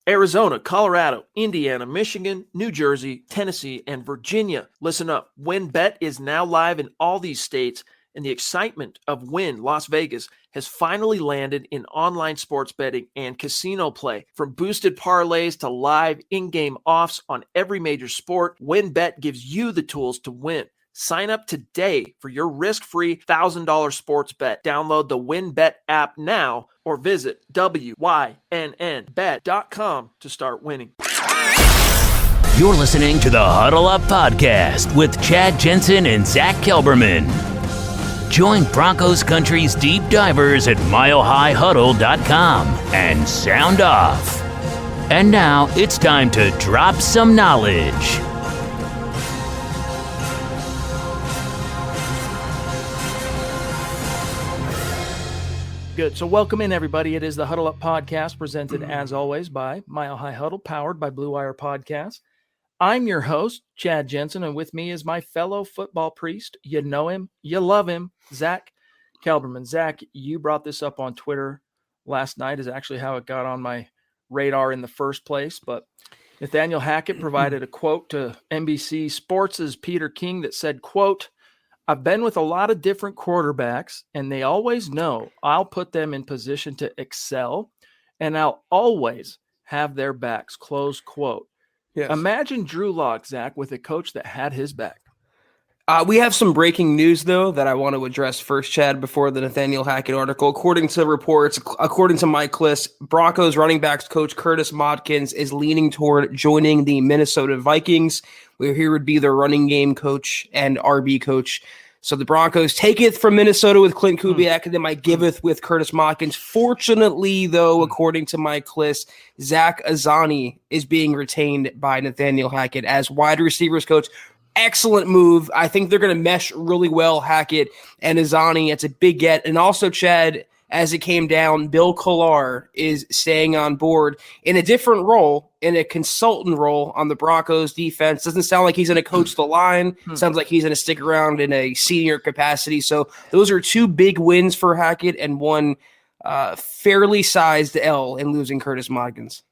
Arizona, Colorado, Indiana, Michigan, New Jersey, Tennessee, and Virginia. Listen up. WynnBET is now live in all these states, and the excitement of Wynn Las Vegas has finally landed in online sports betting and casino play. From boosted parlays to live in-game offs on every major sport, WynnBET gives you the tools to win. Sign up today for your risk-free $1,000 sports bet. Download the WynnBET app now or visit wynnbet.com to start winning. You're listening to the Huddle Up Podcast with Chad Jensen and Zack Kelberman. Join Broncos Country's deep divers at milehighhuddle.com and sound off. And now it's time to drop some knowledge. Good. So welcome in, everybody. It is the Huddle Up Podcast, presented, as always, by Mile High Huddle, powered by Blue Wire Podcast. I'm your host, Chad Jensen, and with me is my fellow football priest. You know him, you love him, Zack Kelberman. Zack, you brought this up on Twitter last night, is actually how it got on my radar in the first place. But Nathaniel Hackett provided a quote to NBC Sports' Peter King that said, quote, "I've been with a lot of different quarterbacks, and they always know I'll put them in position to excel, and I'll always have their backs," close quote. Yes. Imagine Drew Lock, Zack, with a coach that had his back. We have some breaking news, though, that I want to address first, Chad, before the Nathaniel Hackett article. According to reports, according to Mike Liss, Broncos running backs coach Curtis Modkins is leaning toward joining the Minnesota Vikings, where he would be their running game coach and RB coach. So the Broncos taketh from Minnesota with Clint Kubiak, and they might giveth with Curtis Modkins. Fortunately, though, according to Mike Liss, Zach Azzanni is being retained by Nathaniel Hackett as wide receivers coach. Excellent move. I think they're going to mesh really well, Hackett and Azzanni. It's a big get. And also, Chad, as it came down, Bill Collar is staying on board in a different role, in a consultant role on the Broncos defense. Doesn't sound like he's going to coach the line. Sounds like he's going to stick around in a senior capacity. So those are two big wins for Hackett and one fairly sized L in losing Curtis Modkins.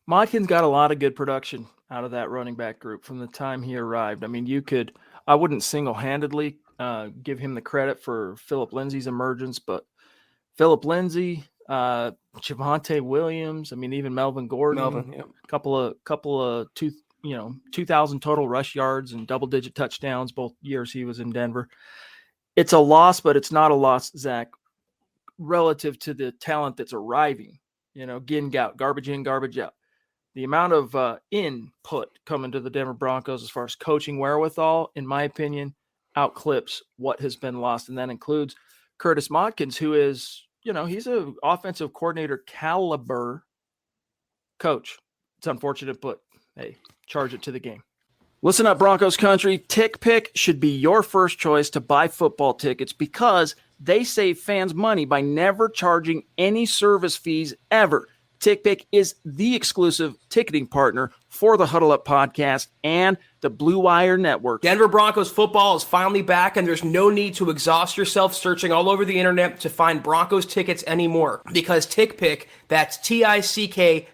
Modkins got a lot of good production out of that running back group from the time he arrived. I mean, I wouldn't single-handedly give him the credit for Phillip Lindsay's emergence, but Phillip Lindsay, Javonte Williams, I mean, even Melvin Gordon, yep. couple of 2,000 total rush yards and double-digit touchdowns both years he was in Denver. It's a loss, but it's not a loss, Zack, relative to the talent that's arriving. Getting out, garbage in, garbage out. The amount of input coming to the Denver Broncos as far as coaching wherewithal, in my opinion, outclips what has been lost, and that includes Curtis Modkins, who is, he's an offensive coordinator caliber coach. It's unfortunate, but hey, charge it to the game. Listen up, Broncos country. TickPick should be your first choice to buy football tickets because they save fans money by never charging any service fees ever. TickPick is the exclusive ticketing partner for the Huddle Up Podcast and the Blue Wire Network. Denver Broncos football is finally back, and there's no need to exhaust yourself searching all over the internet to find Broncos tickets anymore, because TickPick, that's TickPick,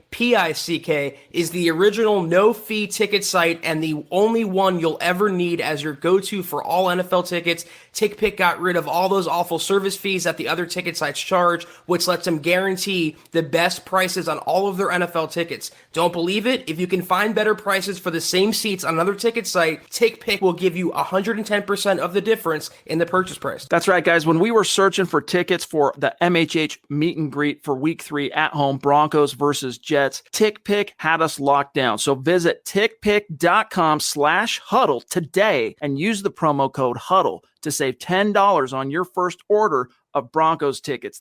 is the original no-fee ticket site and the only one you'll ever need as your go-to for all NFL tickets. TickPick got rid of all those awful service fees that the other ticket sites charge, which lets them guarantee the best prices on all of their NFL tickets. Don't believe it? If you can find better prices for the same seats on another ticket site, TickPick will give you 110% of the difference in the purchase price. That's right, guys. When we were searching for tickets for the MHH meet and greet for Week 3 at home, Broncos versus Jets, TickPick had us locked down. So visit tickpick.com/huddle today and use the promo code HUDDLE to save $10 on your first order of Broncos tickets.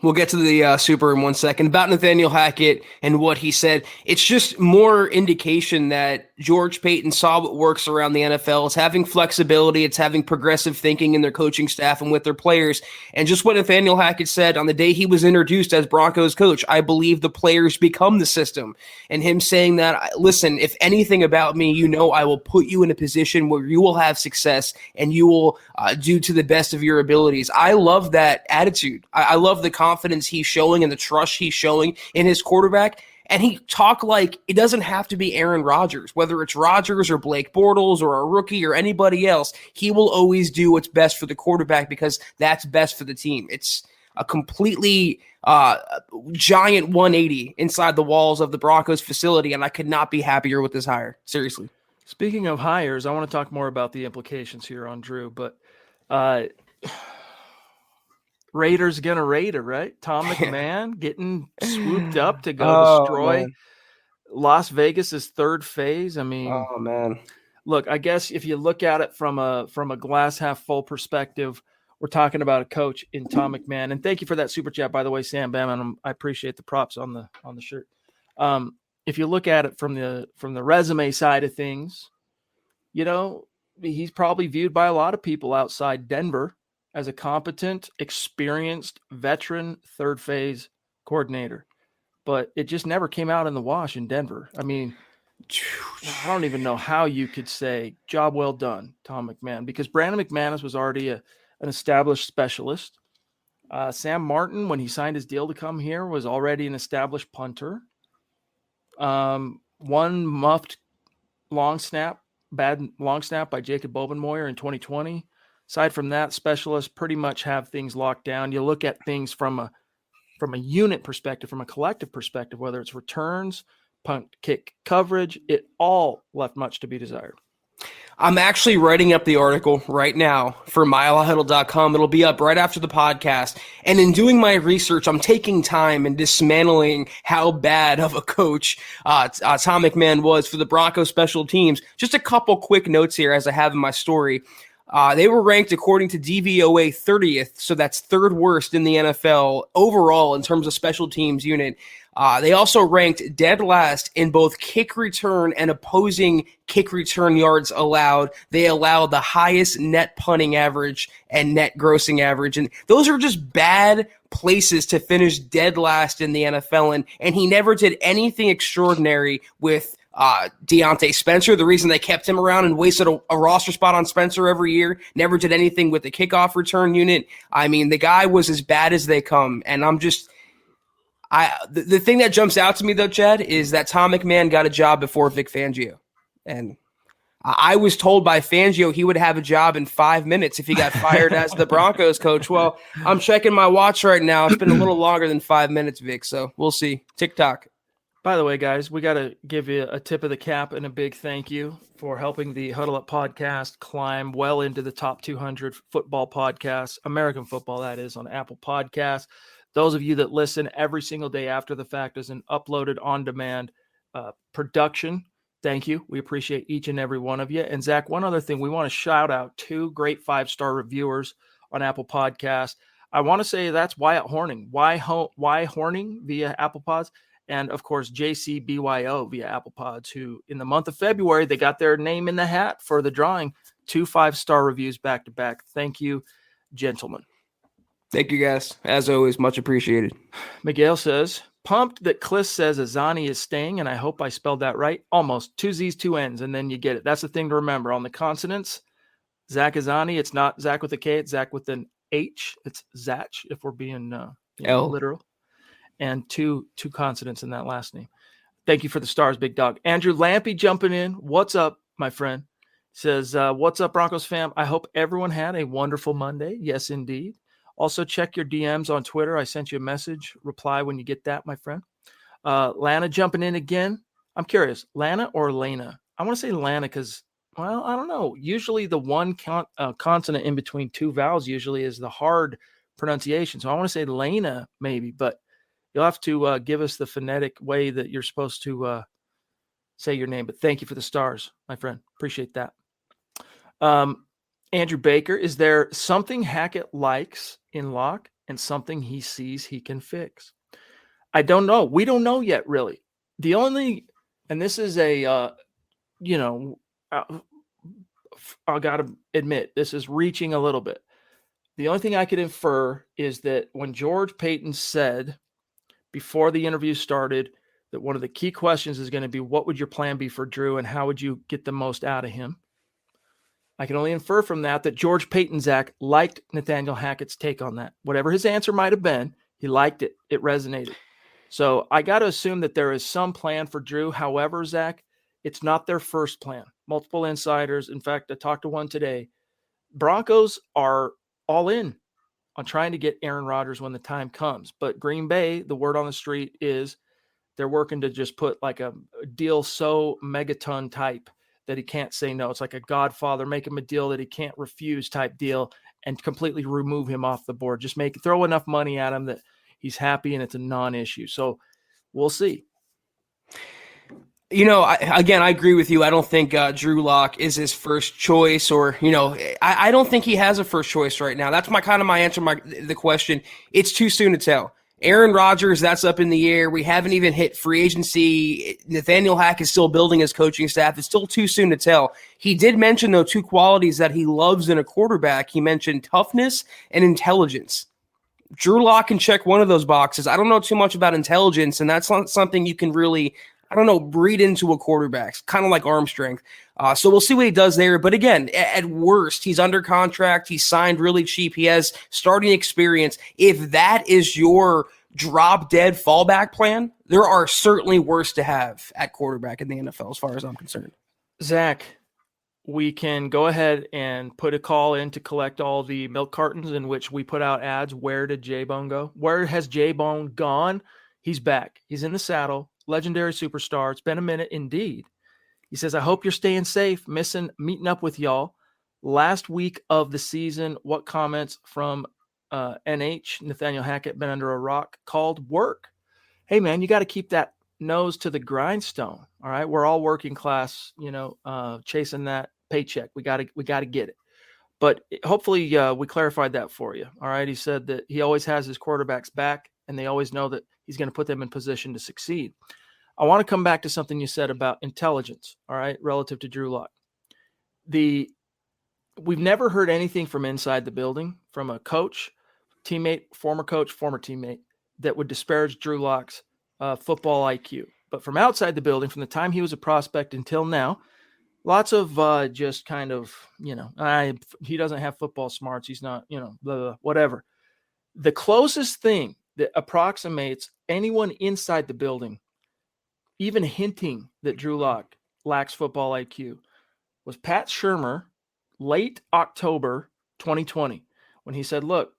We'll get to the Super in 1 second. About Nathaniel Hackett and what he said, it's just more indication that George Paton saw what works around the NFL. It's having flexibility. It's having progressive thinking in their coaching staff and with their players. And just what Nathaniel Hackett said on the day he was introduced as Broncos coach, I believe the players become the system. And him saying that, listen, if anything about me, I will put you in a position where you will have success and you will do to the best of your abilities. I love that attitude. I love the confidence he's showing and the trust he's showing in his quarterback. And he talked like it doesn't have to be Aaron Rodgers, whether it's Rodgers or Blake Bortles or a rookie or anybody else. He will always do what's best for the quarterback because that's best for the team. It's a completely giant 180 inside the walls of the Broncos facility, and I could not be happier with this hire. Seriously. Speaking of hires, I want to talk more about the implications here on Drew, but Raiders gonna Raider, right? Tom McMahon getting swooped up to go destroy Las Vegas's third phase. I mean, oh man. Look, I guess if you look at it from a glass half full perspective, we're talking about a coach in Tom McMahon. And thank you for that super chat, by the way, Sam Bam. And I appreciate the props on the shirt. If you look at it from the resume side of things, you know, he's probably viewed by a lot of people outside Denver as a competent, experienced, veteran third phase coordinator. But it just never came out in the wash in Denver. I mean, I don't even know how you could say job well done, Tom McMahon, because Brandon McManus was already an established specialist. Sam Martin, when he signed his deal to come here, was already an established punter. One muffed bad long snap by Jacob Bobenmoyer in 2020. Aside from that, specialists pretty much have things locked down. You look at things from a unit perspective, from a collective perspective, whether it's returns, punt kick coverage, it all left much to be desired. I'm actually writing up the article right now for milehighhuddle.com. It'll be up right after the podcast. And in doing my research, I'm taking time and dismantling how bad of a coach Tom McMahon was for the Broncos special teams. Just a couple quick notes here as I have in my story. They were ranked according to DVOA 30th, so that's third worst in the NFL overall in terms of special teams unit. They also ranked dead last in both kick return and opposing kick return yards allowed. They allowed the highest net punting average and net grossing average. And those are just bad places to finish dead last in the NFL. And he never did anything extraordinary with Deontay Spencer. The reason they kept him around and wasted a roster spot on Spencer every year, never did anything with the kickoff return unit. I mean, the guy was as bad as they come. And the thing that jumps out to me, though, Chad, is that Tom McMahon got a job before Vic Fangio. And I was told by Fangio he would have a job in 5 minutes if he got fired as the Broncos coach. Well, I'm checking my watch right now. It's been a little longer than 5 minutes, Vic, so we'll see. TikTok. By the way, guys, we got to give you a tip of the cap and a big thank you for helping the Huddle Up podcast climb well into the top 200 football podcasts, American football, that is, on Apple Podcasts. Those of you that listen every single day after the fact as an uploaded on-demand production, thank you. We appreciate each and every one of you. And Zach, one other thing, we want to shout out 2 great 5-star reviewers on Apple Podcasts. I want to say that's Wyatt Horning. Why Horning via Apple Pods? And, of course, JCBYO via Apple Pods, who in the month of February, they got their name in the hat for the drawing. 2 5-star reviews back-to-back. Thank you, gentlemen. Thank you, guys. As always, much appreciated. Miguel says, pumped that Kliss says Azani is staying, and I hope I spelled that right. Almost. 2 Z's, 2 N's, and then you get it. That's the thing to remember. On the consonants, Zach Azani, it's not Zach with a K, it's Zach with an H. It's Zach, if we're being literal. And two consonants in that last name. Thank you for the stars, big dog. Andrew Lampy jumping in. What's up, my friend? Says, what's up, Broncos fam? I hope everyone had a wonderful Monday. Yes, indeed. Also, check your DMs on Twitter. I sent you a message. Reply when you get that, my friend. Lana jumping in again. I'm curious, Lana or Lana? I want to say Lana because, well, I don't know. Usually the one consonant in between 2 vowels usually is the hard pronunciation. So I want to say Lana maybe, but you'll have to give us the phonetic way that you're supposed to say your name. But thank you for the stars, my friend. Appreciate that. Andrew Baker, is there something Hackett likes in Locke and something he sees he can fix? I don't know. We don't know yet, really. The only, and this is a, I got to admit, this is reaching a little bit. The only thing I could infer is that when George Paton said before the interview started that one of the key questions is going to be, what would your plan be for Drew and how would you get the most out of him? I can only infer from that George Paton, Zach, liked Nathaniel Hackett's take on that. Whatever his answer might have been, he liked it. It resonated. So I got to assume that there is some plan for Drew. However, Zach, it's not their first plan. Multiple insiders. In fact, I talked to one today. Broncos are all in on trying to get Aaron Rodgers when the time comes. But Green Bay, the word on the street is they're working to just put like a deal so megaton type that he can't say no. It's like a Godfather, make him a deal that he can't refuse type deal and completely remove him off the board. Just throw enough money at him that he's happy and it's a non-issue. So we'll see. I agree with you. I don't think Drew Lock is his first choice, or I don't think he has a first choice right now. That's my answer. The question. It's too soon to tell. Aaron Rodgers, that's up in the air. We haven't even hit free agency. Nathaniel Hackett is still building his coaching staff. It's still too soon to tell. He did mention, though, two qualities that he loves in a quarterback. He mentioned toughness and intelligence. Drew Lock can check one of those boxes. I don't know too much about intelligence, and that's not something you can really, breed into a quarterback. It's kind of like arm strength. So we'll see what he does there. But again, at worst, he's under contract. He's signed really cheap. He has starting experience. If that is your drop-dead fallback plan, there are certainly worse to have at quarterback in the NFL as far as I'm concerned. Zach, we can go ahead and put a call in to collect all the milk cartons in which we put out ads. Where did J-Bone go? Where has J-Bone gone? He's back. He's in the saddle. Legendary superstar. It's been a minute indeed. He says, I hope you're staying safe, meeting up with y'all. Last week of the season, what comments from NH, Nathaniel Hackett, been under a rock, called work. Hey, man, you got to keep that nose to the grindstone. All right. We're all working class, chasing that paycheck. We got to get it. But hopefully we clarified that for you. All right. He said that he always has his quarterbacks back and they always know that he's going to put them in position to succeed. I want to come back to something you said about intelligence. All right. Relative to Drew Lock. We've never heard anything from inside the building from a coach, teammate, former teammate that would disparage Drew Lock's football IQ. But from outside the building, from the time he was a prospect until now, lots of just kind of, he doesn't have football smarts. He's not, blah, blah, whatever. The closest thing that approximates anyone inside the building, even hinting that Drew Lock lacks football IQ, was Pat Shurmur late October 2020 when he said, look,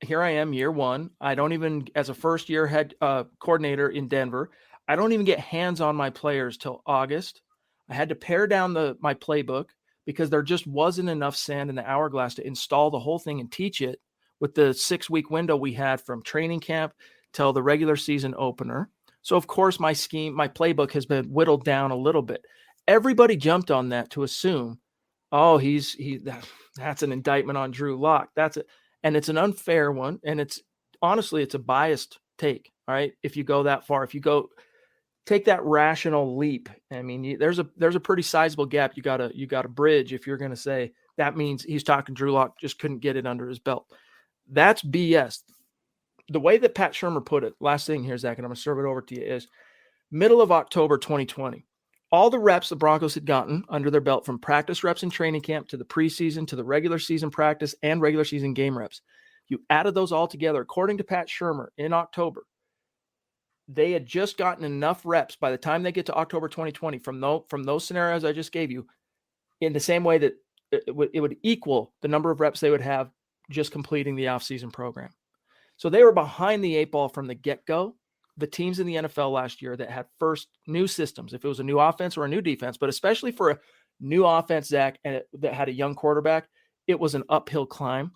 here I am, year one. I don't even, as a first-year head coordinator in Denver, I don't even get hands on my players till August. I had to pare down my playbook because there just wasn't enough sand in the hourglass to install the whole thing and teach it with the 6-week window we had from training camp till the regular season opener. So, of course, my playbook has been whittled down a little bit. Everybody jumped on that to assume, oh, that's an indictment on Drew Lock. That's it. And it's an unfair one. And it's a biased take. All right. If you go that far, take that rational leap. I mean, there's a pretty sizable gap you gotta bridge if you're going to say that means he's talking Drew Lock just couldn't get it under his belt. That's BS. The way that Pat Shurmur put it, last thing here, Zach, and I'm going to serve it over to you, is middle of October 2020. All the reps the Broncos had gotten under their belt, from practice reps in training camp to the preseason to the regular season practice and regular season game reps. You added those all together, according to Pat Shurmur, in October. They had just gotten enough reps by the time they get to October 2020 from those scenarios I just gave you, in the same way that it would equal the number of reps they would have just completing the offseason program. So they were behind the 8 ball from the get-go. The teams in the NFL last year that had first new systems, if it was a new offense or a new defense, but especially for a new offense, Zach, and that had a young quarterback, it was an uphill climb.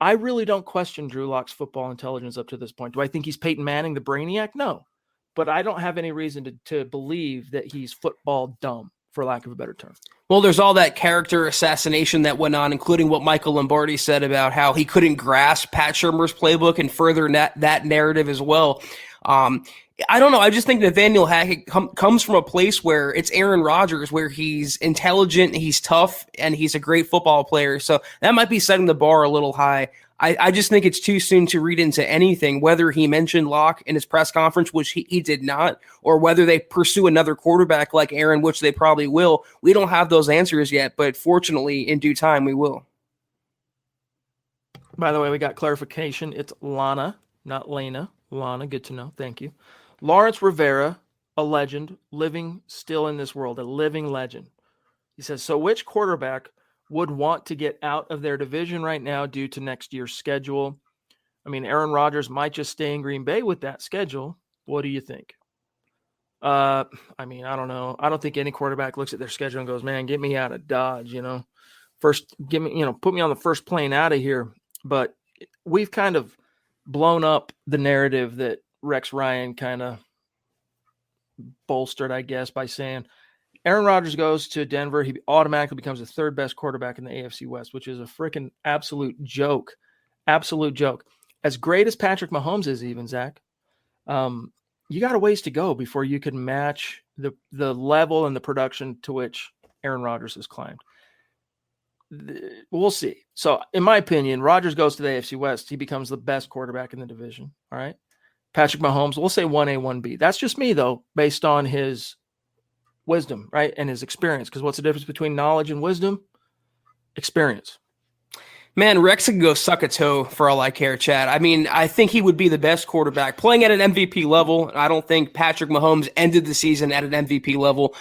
I really don't question Drew Lock's football intelligence up to this point. Do I think he's Peyton Manning, the Brainiac? No. But I don't have any reason to believe that he's football dumb, for lack of a better term. Well, there's all that character assassination that went on, including what Michael Lombardi said about how he couldn't grasp Pat Shurmur's playbook and further that narrative as well. I don't know. I just think Nathaniel Hackett comes from a place where it's Aaron Rodgers, where he's intelligent, he's tough, and he's a great football player. So that might be setting the bar a little high. I just think it's too soon to read into anything, whether he mentioned Locke in his press conference, which he did not, or whether they pursue another quarterback like Aaron, which they probably will. We don't have those answers yet, but fortunately, in due time, we will. By the way, we got clarification. It's Lana, not Lena. Lana, good to know. Thank you. Lawrence Rivera, a legend, living still in this world, a living legend. He says, so which quarterback would want to get out of their division right now due to next year's schedule? I mean, Aaron Rodgers might just stay in Green Bay with that schedule. What do you think? I mean, I don't know. I don't think any quarterback looks at their schedule and goes, man, get me out of Dodge, First, give me, put me on the first plane out of here. But we've kind of blown up the narrative that Rex Ryan kind of bolstered, I guess, by saying Aaron Rodgers goes to Denver. He automatically becomes the third best quarterback in the AFC West, which is a freaking absolute joke. Absolute joke. As great as Patrick Mahomes is, even, Zach, you got a ways to go before you can match the level and the production to which Aaron Rodgers has climbed. We'll see. So, in my opinion, Rodgers goes to the AFC West. He becomes the best quarterback in the division. All right. Patrick Mahomes, we'll say 1A, 1B. That's just me, though, based on his wisdom, right? And his experience. Because what's the difference between knowledge and wisdom? Experience. Man, Rex can go suck a toe for all I care, Chad. I mean, I think he would be the best quarterback playing at an MVP level. I don't think Patrick Mahomes ended the season at an MVP level.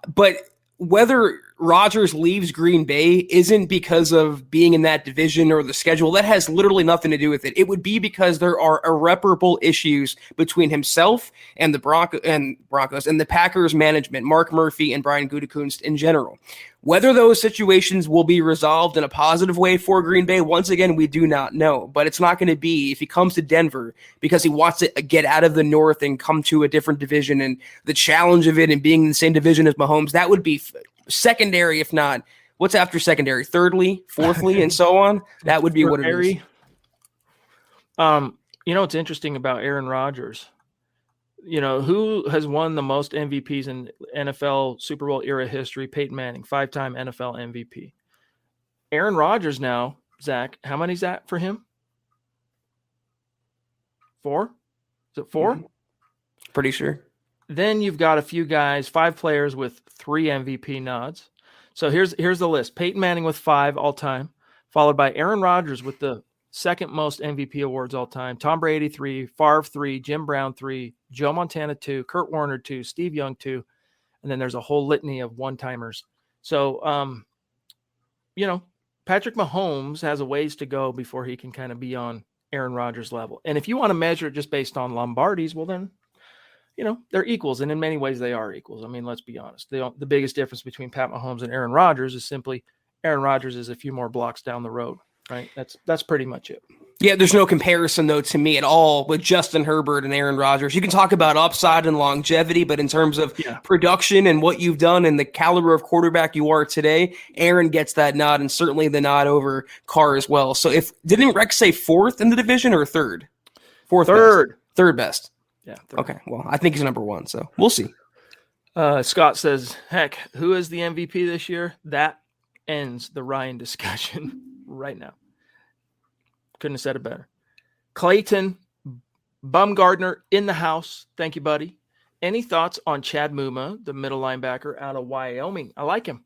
But whether Rodgers leaves Green Bay isn't because of being in that division or the schedule. That has literally nothing to do with it. It would be because there are irreparable issues between himself and the Broncos and the Packers management, Mark Murphy and Brian Gutekunst in general. Whether those situations will be resolved in a positive way for Green Bay, once again, we do not know. But it's not going to be if he comes to Denver because he wants to get out of the North and come to a different division and the challenge of it and being in the same division as Mahomes. That would be secondary, if not, what's after secondary? Thirdly, fourthly, and so on. That would be what it is. What's interesting about Aaron Rodgers? Who has won the most MVPs in NFL Super Bowl era history? Peyton Manning, 5-time NFL MVP. Aaron Rodgers now, Zach, how many is that for him? 4? Is it 4? Pretty sure. Then you've got a few guys, 5 players with 3 MVP nods. So here's the list. Peyton Manning with 5 all time, followed by Aaron Rodgers with the second most MVP awards all time. Tom Brady 3, Favre 3, Jim Brown 3, Joe Montana 2, Kurt Warner 2, Steve Young 2, and then there's a whole litany of one-timers. So, Patrick Mahomes has a ways to go before he can kind of be on Aaron Rodgers' level. And if you want to measure it just based on Lombardies, well then, they're equals, and in many ways they are equals. I mean, let's be honest. The biggest difference between Pat Mahomes and Aaron Rodgers is simply Aaron Rodgers is a few more blocks down the road. Right. That's pretty much it. Yeah, there's no comparison, though, to me at all with Justin Herbert and Aaron Rodgers. You can talk about upside and longevity, but in terms of production and what you've done and the caliber of quarterback you are today, Aaron gets that nod and certainly the nod over Carr as well. So didn't Rex say 4th in the division or 3rd? 4th. Third. Best. 3rd best. Yeah. 3rd. Okay. Well, I think he's number 1, so we'll see. Scott says, heck, who is the MVP this year? That ends the Ryan discussion right now. Couldn't have said it better. Clayton Bumgardner in the house. Thank you, buddy. Any thoughts on Chad Muma, the middle linebacker out of Wyoming? I like him.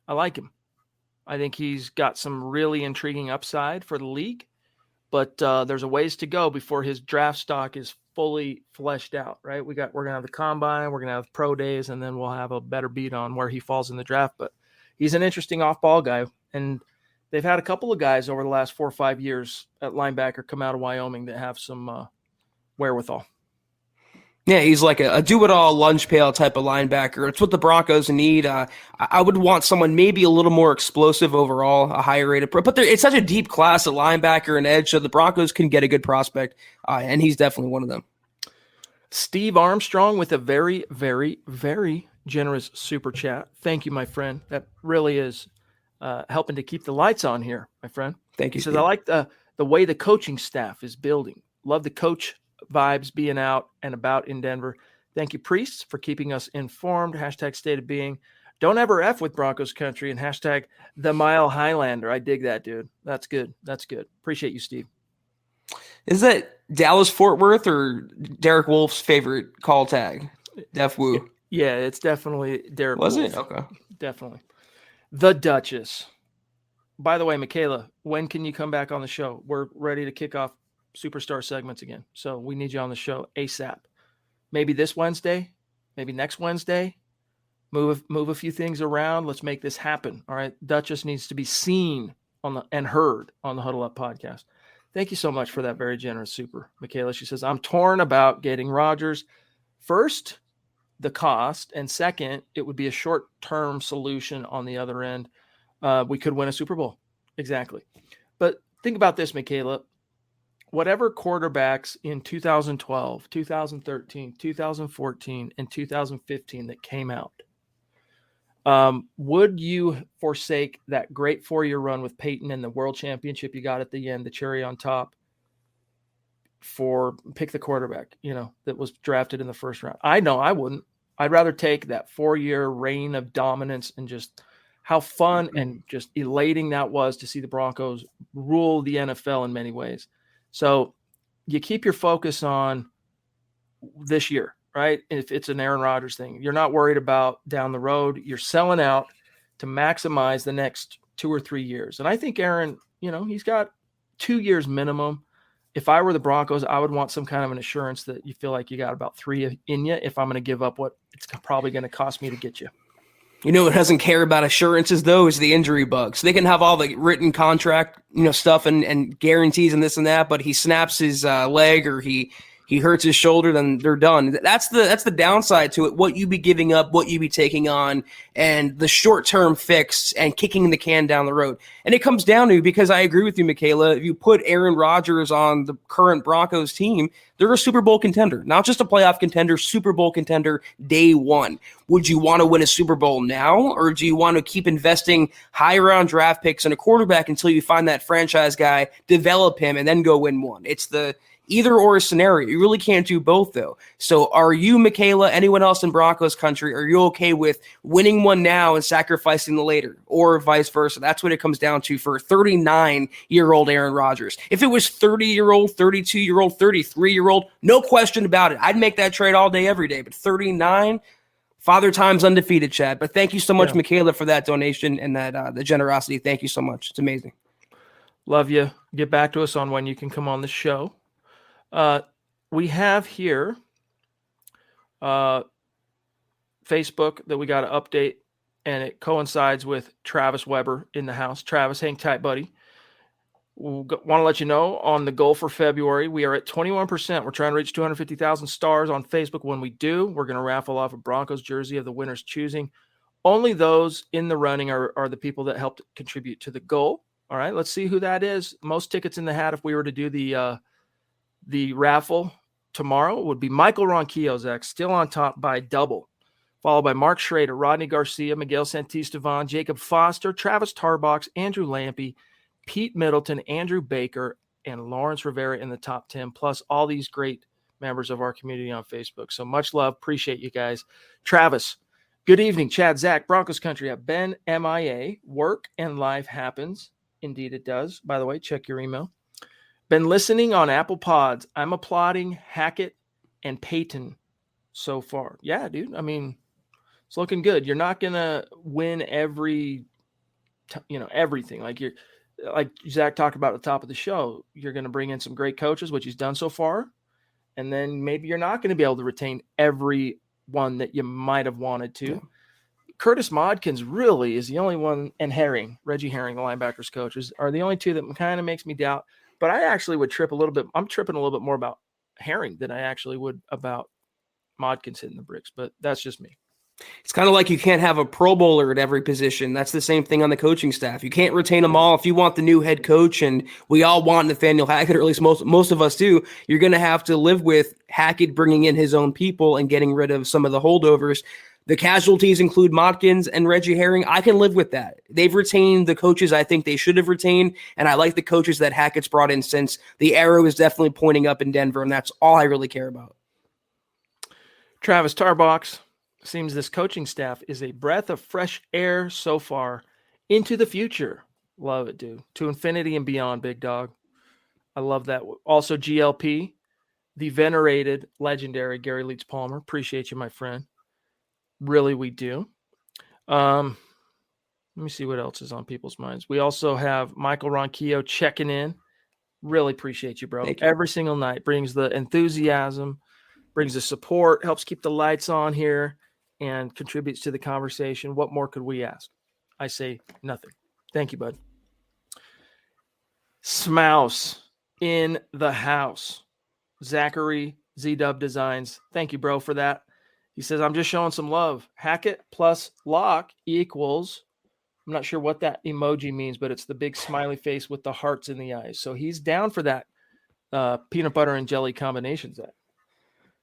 I think he's got some really intriguing upside for the league, but there's a ways to go before his draft stock is fully fleshed out, right? We're going to have the combine, we're going to have pro days, and then we'll have a better beat on where he falls in the draft. But he's an interesting off-ball guy, and they've had a couple of guys over the last 4 or 5 years at linebacker come out of Wyoming that have some wherewithal. Yeah, he's like a do-it-all lunch pail type of linebacker. It's what the Broncos need. I would want someone maybe a little more explosive overall, a higher rated pro. But it's such a deep class at linebacker and edge, so the Broncos can get a good prospect, and he's definitely one of them. Steve Armstrong with a very, very, very generous super chat. Thank you, my friend. That really is helping to keep the lights on here, my friend. Thank you. He says, I like the way the coaching staff is building. Love the coach vibes being out and about in Denver. Thank you, Priests, for keeping us informed. Hashtag state of being. Don't ever F with Broncos country and hashtag the Mile Highlander. I dig that, dude. That's good. Appreciate you, Steve. Is that Dallas Fort Worth or Derek Wolf's favorite call tag? Def Woo. Yeah, it's definitely Derek Was Wolf. it? Okay. Definitely. The Duchess. By the way, Michaela, when can you come back on the show? We're ready to kick off superstar segments again. So we need you on the show ASAP. Maybe this Wednesday, maybe next Wednesday. Move a few things around. Let's make this happen. All right. Duchess needs to be seen and heard on the Huddle Up podcast. Thank you so much for that very generous super, Michaela. She says, I'm torn about getting Rodgers. First, the cost, and second, it would be a short-term solution on the other end. We could win a Super Bowl. Exactly. But think about this, Michaela. Whatever quarterbacks in 2012, 2013, 2014, and 2015 that came out, would you forsake that great 4-year run with Peyton and the world championship you got at the end, the cherry on top, for pick the quarterback, that was drafted in the first round? I know I wouldn't. I'd rather take that 4-year reign of dominance and just how fun and just elating that was to see the Broncos rule the NFL in many ways. So you keep your focus on this year, right? If it's an Aaron Rodgers thing, you're not worried about down the road. You're selling out to maximize the next 2 or 3 years. And I think Aaron, he's got 2 years minimum. If I were the Broncos, I would want some kind of an assurance that you feel like you got about 3 in you if I'm going to give up what it's probably going to cost me to get you. Who doesn't care about assurances, though, is the injury bug. So they can have all the written contract, stuff and guarantees and this and that, but he snaps his leg or he hurts his shoulder, then they're done. That's the downside to it, what you be giving up, what you be taking on, and the short-term fix and kicking the can down the road. And it comes down to, because I agree with you, Michaela, if you put Aaron Rodgers on the current Broncos team, they're a Super Bowl contender, not just a playoff contender, Super Bowl contender day one. Would you want to win a Super Bowl now, or do you want to keep investing high-round draft picks in a quarterback until you find that franchise guy, develop him, and then go win one? It's the either-or scenario. You really can't do both, though. So are you, Michaela, anyone else in Broncos country, are you okay with winning one now and sacrificing the later, or vice versa? That's what it comes down to for 39-year-old Aaron Rodgers. If it was 30-year-old, 32-year-old, 33-year-old, no question about it. I'd make that trade all day, every day. But 39, Father Time's undefeated, Chad. But thank you so much, Michaela, for that donation and that the generosity. Thank you so much. It's amazing. Love you. Get back to us on when you can come on the show. We have here Facebook that we got to update, and it coincides with Travis Weber in the house. Travis, hang tight, buddy. Want to let you know on the goal for February, we are at 21%. We're trying to reach 250,000 stars on Facebook. When we do, we're going to raffle off a Broncos jersey of the winner's choosing. Only those in the running are the people that helped contribute to the goal. All right, let's see who that is. Most tickets in the hat if we were to do the raffle tomorrow would be Michael Ronquillo, Zach, still on top by double, followed by Mark Schrader, Rodney Garcia, Miguel Santisteban, Jacob Foster, Travis Tarbox, Andrew Lampy, Pete Middleton, Andrew Baker, and Lawrence Rivera in the top 10, plus all these great members of our community on Facebook. So much love. Appreciate you guys. Travis, good evening. Chad, Zach, Broncos Country. I've been MIA. Work and life happens. Indeed it does. By the way, check your email. Been listening on Apple Pods. I'm applauding Hackett and Peyton so far. Yeah, dude. I mean, it's looking good. You're not going to win everything. Like Zach talked about at the top of the show, you're going to bring in some great coaches, which he's done so far. And then maybe you're not going to be able to retain everyone that you might have wanted to. Yeah. Curtis Modkins really is the only one, and Reggie Herring, the linebackers coaches, are the only two that kind of makes me doubt. But I actually would trip a little bit. I'm tripping a little bit more about Herring than I actually would about Modkins hitting the bricks. But that's just me. It's kind of like you can't have a Pro Bowler at every position. That's the same thing on the coaching staff. You can't retain them all. If you want the new head coach, and we all want Nathaniel Hackett, or at least most of us do, you're going to have to live with Hackett bringing in his own people and getting rid of some of the holdovers. The casualties include Modkins and Reggie Herring. I can live with that. They've retained the coaches I think they should have retained, and I like the coaches that Hackett's brought in since the arrow is definitely pointing up in Denver, and that's all I really care about. Travis Tarbox, seems this coaching staff is a breath of fresh air so far into the future. Love it, dude. To infinity and beyond, big dog. I love that. Also, GLP, the venerated, legendary Gary Leach Palmer. Appreciate you, my friend. Really, we do. Let me see what else is on people's minds. We also have Michael Ronquillo checking in. Really appreciate you, bro. Thank you. Every single night brings the enthusiasm, brings the support, helps keep the lights on here, and contributes to the conversation. What more could we ask? I say nothing. Thank you, bud. Smouse in the house. Zachary Z-Dub Designs. Thank you, bro, for that. He says, I'm just showing some love. Hackett plus lock equals, I'm not sure what that emoji means, but it's the big smiley face with the hearts in the eyes. So he's down for that peanut butter and jelly combination, Zach.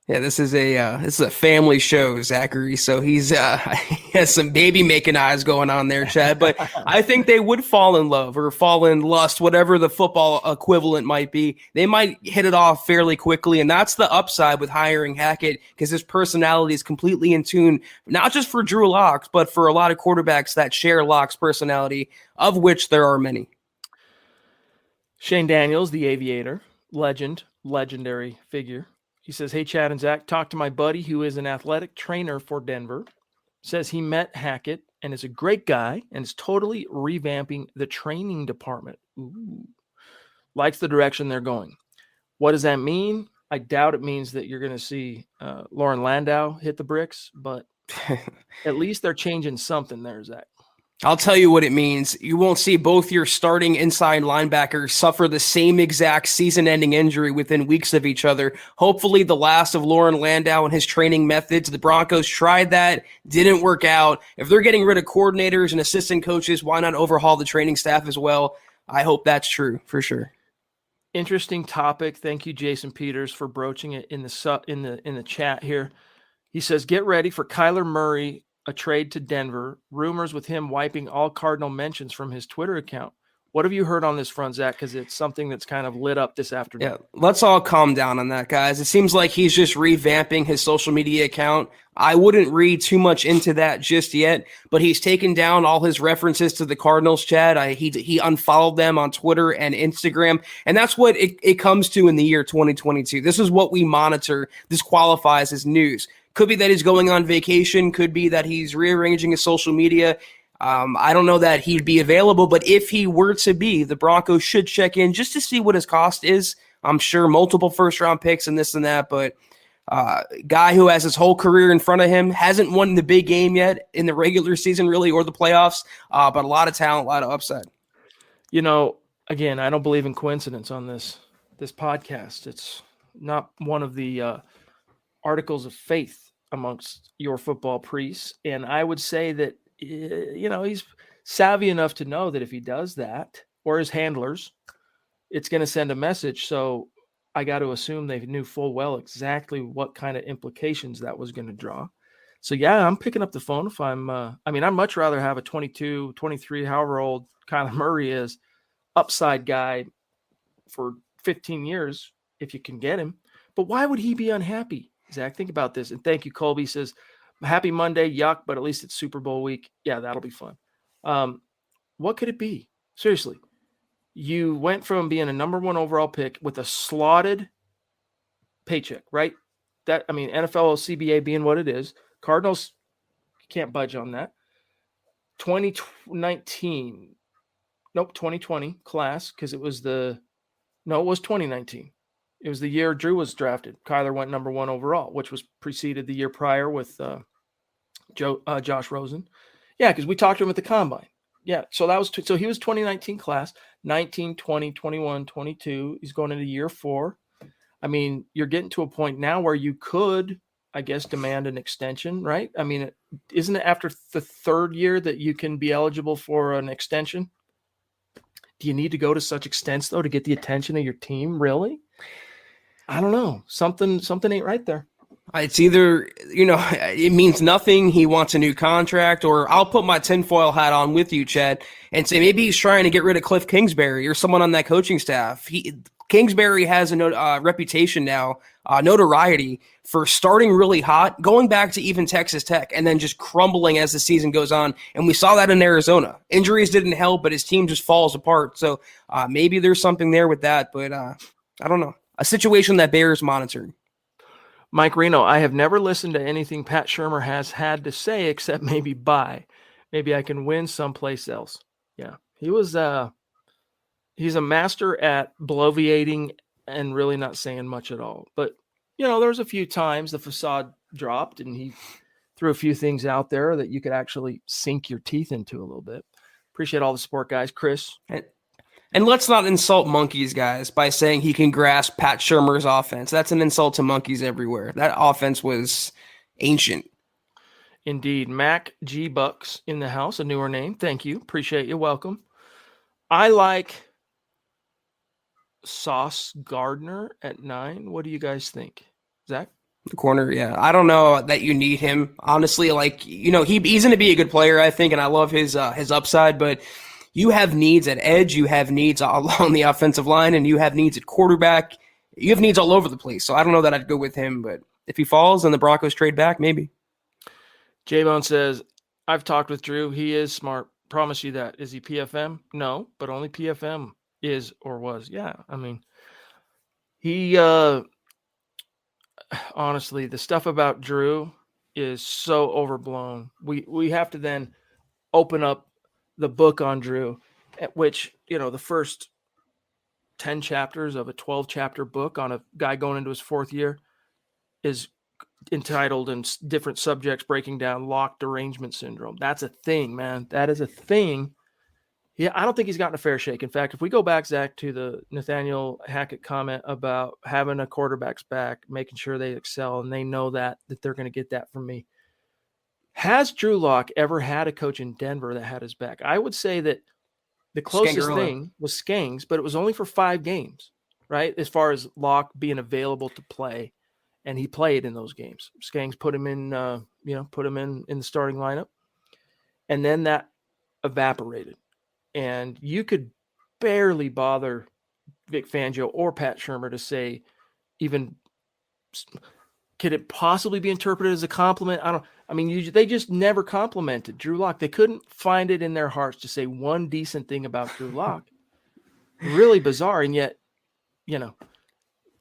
Yeah, this is a family show, Zachary. So he has some baby making eyes going on there, Chad. But I think they would fall in love or fall in lust, whatever the football equivalent might be. They might hit it off fairly quickly, and that's the upside with hiring Hackett because his personality is completely in tune, not just for Drew Lock, but for a lot of quarterbacks that share Lock's personality, of which there are many. Shane Daniels, the aviator, legendary figure. He says, hey, Chad and Zach, talk to my buddy who is an athletic trainer for Denver. Says he met Hackett and is a great guy and is totally revamping the training department. Ooh. Likes the direction they're going. What does that mean? I doubt it means that you're going to see Lauren Landau hit the bricks, but at least they're changing something there, Zach. I'll tell you what it means. You won't see both your starting inside linebackers suffer the same exact season-ending injury within weeks of each other. Hopefully the last of Lauren Landau and his training methods. The Broncos tried that, didn't work out. If they're getting rid of coordinators and assistant coaches, why not overhaul the training staff as well? I hope that's true, for sure. Interesting topic. Thank you, Jason Peters, for broaching it in the chat here. He says, get ready for Kyler Murray, a trade to Denver, rumors with him wiping all Cardinal mentions from his Twitter account. What have you heard on this front, Zach? Because it's something that's kind of lit up this afternoon. Yeah, let's all calm down on that, guys. It seems like he's just revamping his social media account. I wouldn't read too much into that just yet, but he's taken down all his references to the Cardinals, Chad. He unfollowed them on Twitter and Instagram, and that's what it comes to in the year 2022. This is what we monitor. This qualifies as news. Could be that he's going on vacation. Could be that he's rearranging his social media. I don't know that he'd be available, but if he were to be, the Broncos should check in just to see what his cost is. I'm sure multiple first-round picks and this and that, but guy who has his whole career in front of him, hasn't won the big game yet in the regular season really or the playoffs, but a lot of talent, a lot of upside. You know, again, I don't believe in coincidence on this podcast. It's not one of the articles of faith amongst your football priests. And I would say that, he's savvy enough to know that if he does that, or his handlers, it's going to send a message. So I got to assume they knew full well exactly what kind of implications that was going to draw. So yeah, I'm picking up the phone if I'd much rather have a 22, 23, however old Kyler Murray is, upside guy for 15 years if you can get him. But why would he be unhappy? Zach, think about this. And thank you, Colby says, happy Monday, yuck, but at least it's Super Bowl week. Yeah, that'll be fun. What could it be? Seriously, you went from being a number one overall pick with a slotted paycheck, right? NFL CBA being what it is. Cardinals can't budge on that. 2020 class, because it was 2019. It was the year Drew was drafted. Kyler went number one overall, which was preceded the year prior with Josh Rosen. Yeah, because we talked to him at the Combine. Yeah, so so he was 2019 class, 19, 20, 21, 22. He's going into year 4. I mean, you're getting to a point now where you could, I guess, demand an extension, right? I mean, isn't it after the third year that you can be eligible for an extension? Do you need to go to such extents, though, to get the attention of your team, really? I don't know. Something ain't right there. It's either, it means nothing. He wants a new contract, or I'll put my tinfoil hat on with you, Chad, and say maybe he's trying to get rid of Cliff Kingsbury or someone on that coaching staff. Kingsbury has a reputation now, notoriety for starting really hot, going back to even Texas Tech, and then just crumbling as the season goes on. And we saw that in Arizona. Injuries didn't help, but his team just falls apart. So maybe there's something there with that, but I don't know. A situation that bears monitoring. Mike Reno, I have never listened to anything Pat Shurmur has had to say except maybe buy. Maybe I can win someplace else. Yeah, he was He's a master at bloviating and really not saying much at all. But, there's a few times the facade dropped and he threw a few things out there that you could actually sink your teeth into a little bit. Appreciate all the support, guys. Chris. And let's not insult monkeys, guys, by saying he can grasp Pat Shurmur's offense. That's an insult to monkeys everywhere. That offense was ancient. Indeed. Mac G. Bucks in the house, a newer name. Thank you. Appreciate you. Welcome. I like Sauce Gardner at 9. What do you guys think? Zach? The corner, yeah. I don't know that you need him. Honestly, he's going to be a good player, I think, and I love his upside, but you have needs at edge, you have needs along the offensive line, and you have needs at quarterback. You have needs all over the place, so I don't know that I'd go with him, but if he falls and the Broncos trade back, maybe. J-Bone says, I've talked with Drew. He is smart. Promise you that. Is he PFM? No, but only PFM is or was. Yeah, I mean, he honestly, the stuff about Drew is so overblown. We have to then open up the book on Drew, at which, the first 10 chapters of a 12-chapter book on a guy going into his fourth year is entitled in different subjects breaking down locked derangement syndrome. That's a thing, man. That is a thing. Yeah, I don't think he's gotten a fair shake. In fact, if we go back, Zach, to the Nathaniel Hackett comment about having a quarterback's back, making sure they excel, and they know that they're going to get that from me. Has Drew Lock ever had a coach in Denver that had his back? I would say that the closest thing was Skangs, but it was only for 5 games, right? As far as Lock being available to play, and he played in those games. Skangs put him in, in the starting lineup, and then that evaporated. And you could barely bother Vic Fangio or Pat Shurmur to say, even, could it possibly be interpreted as a compliment? They just never complimented Drew Lock. They couldn't find it in their hearts to say one decent thing about Drew Lock. Really bizarre. And yet,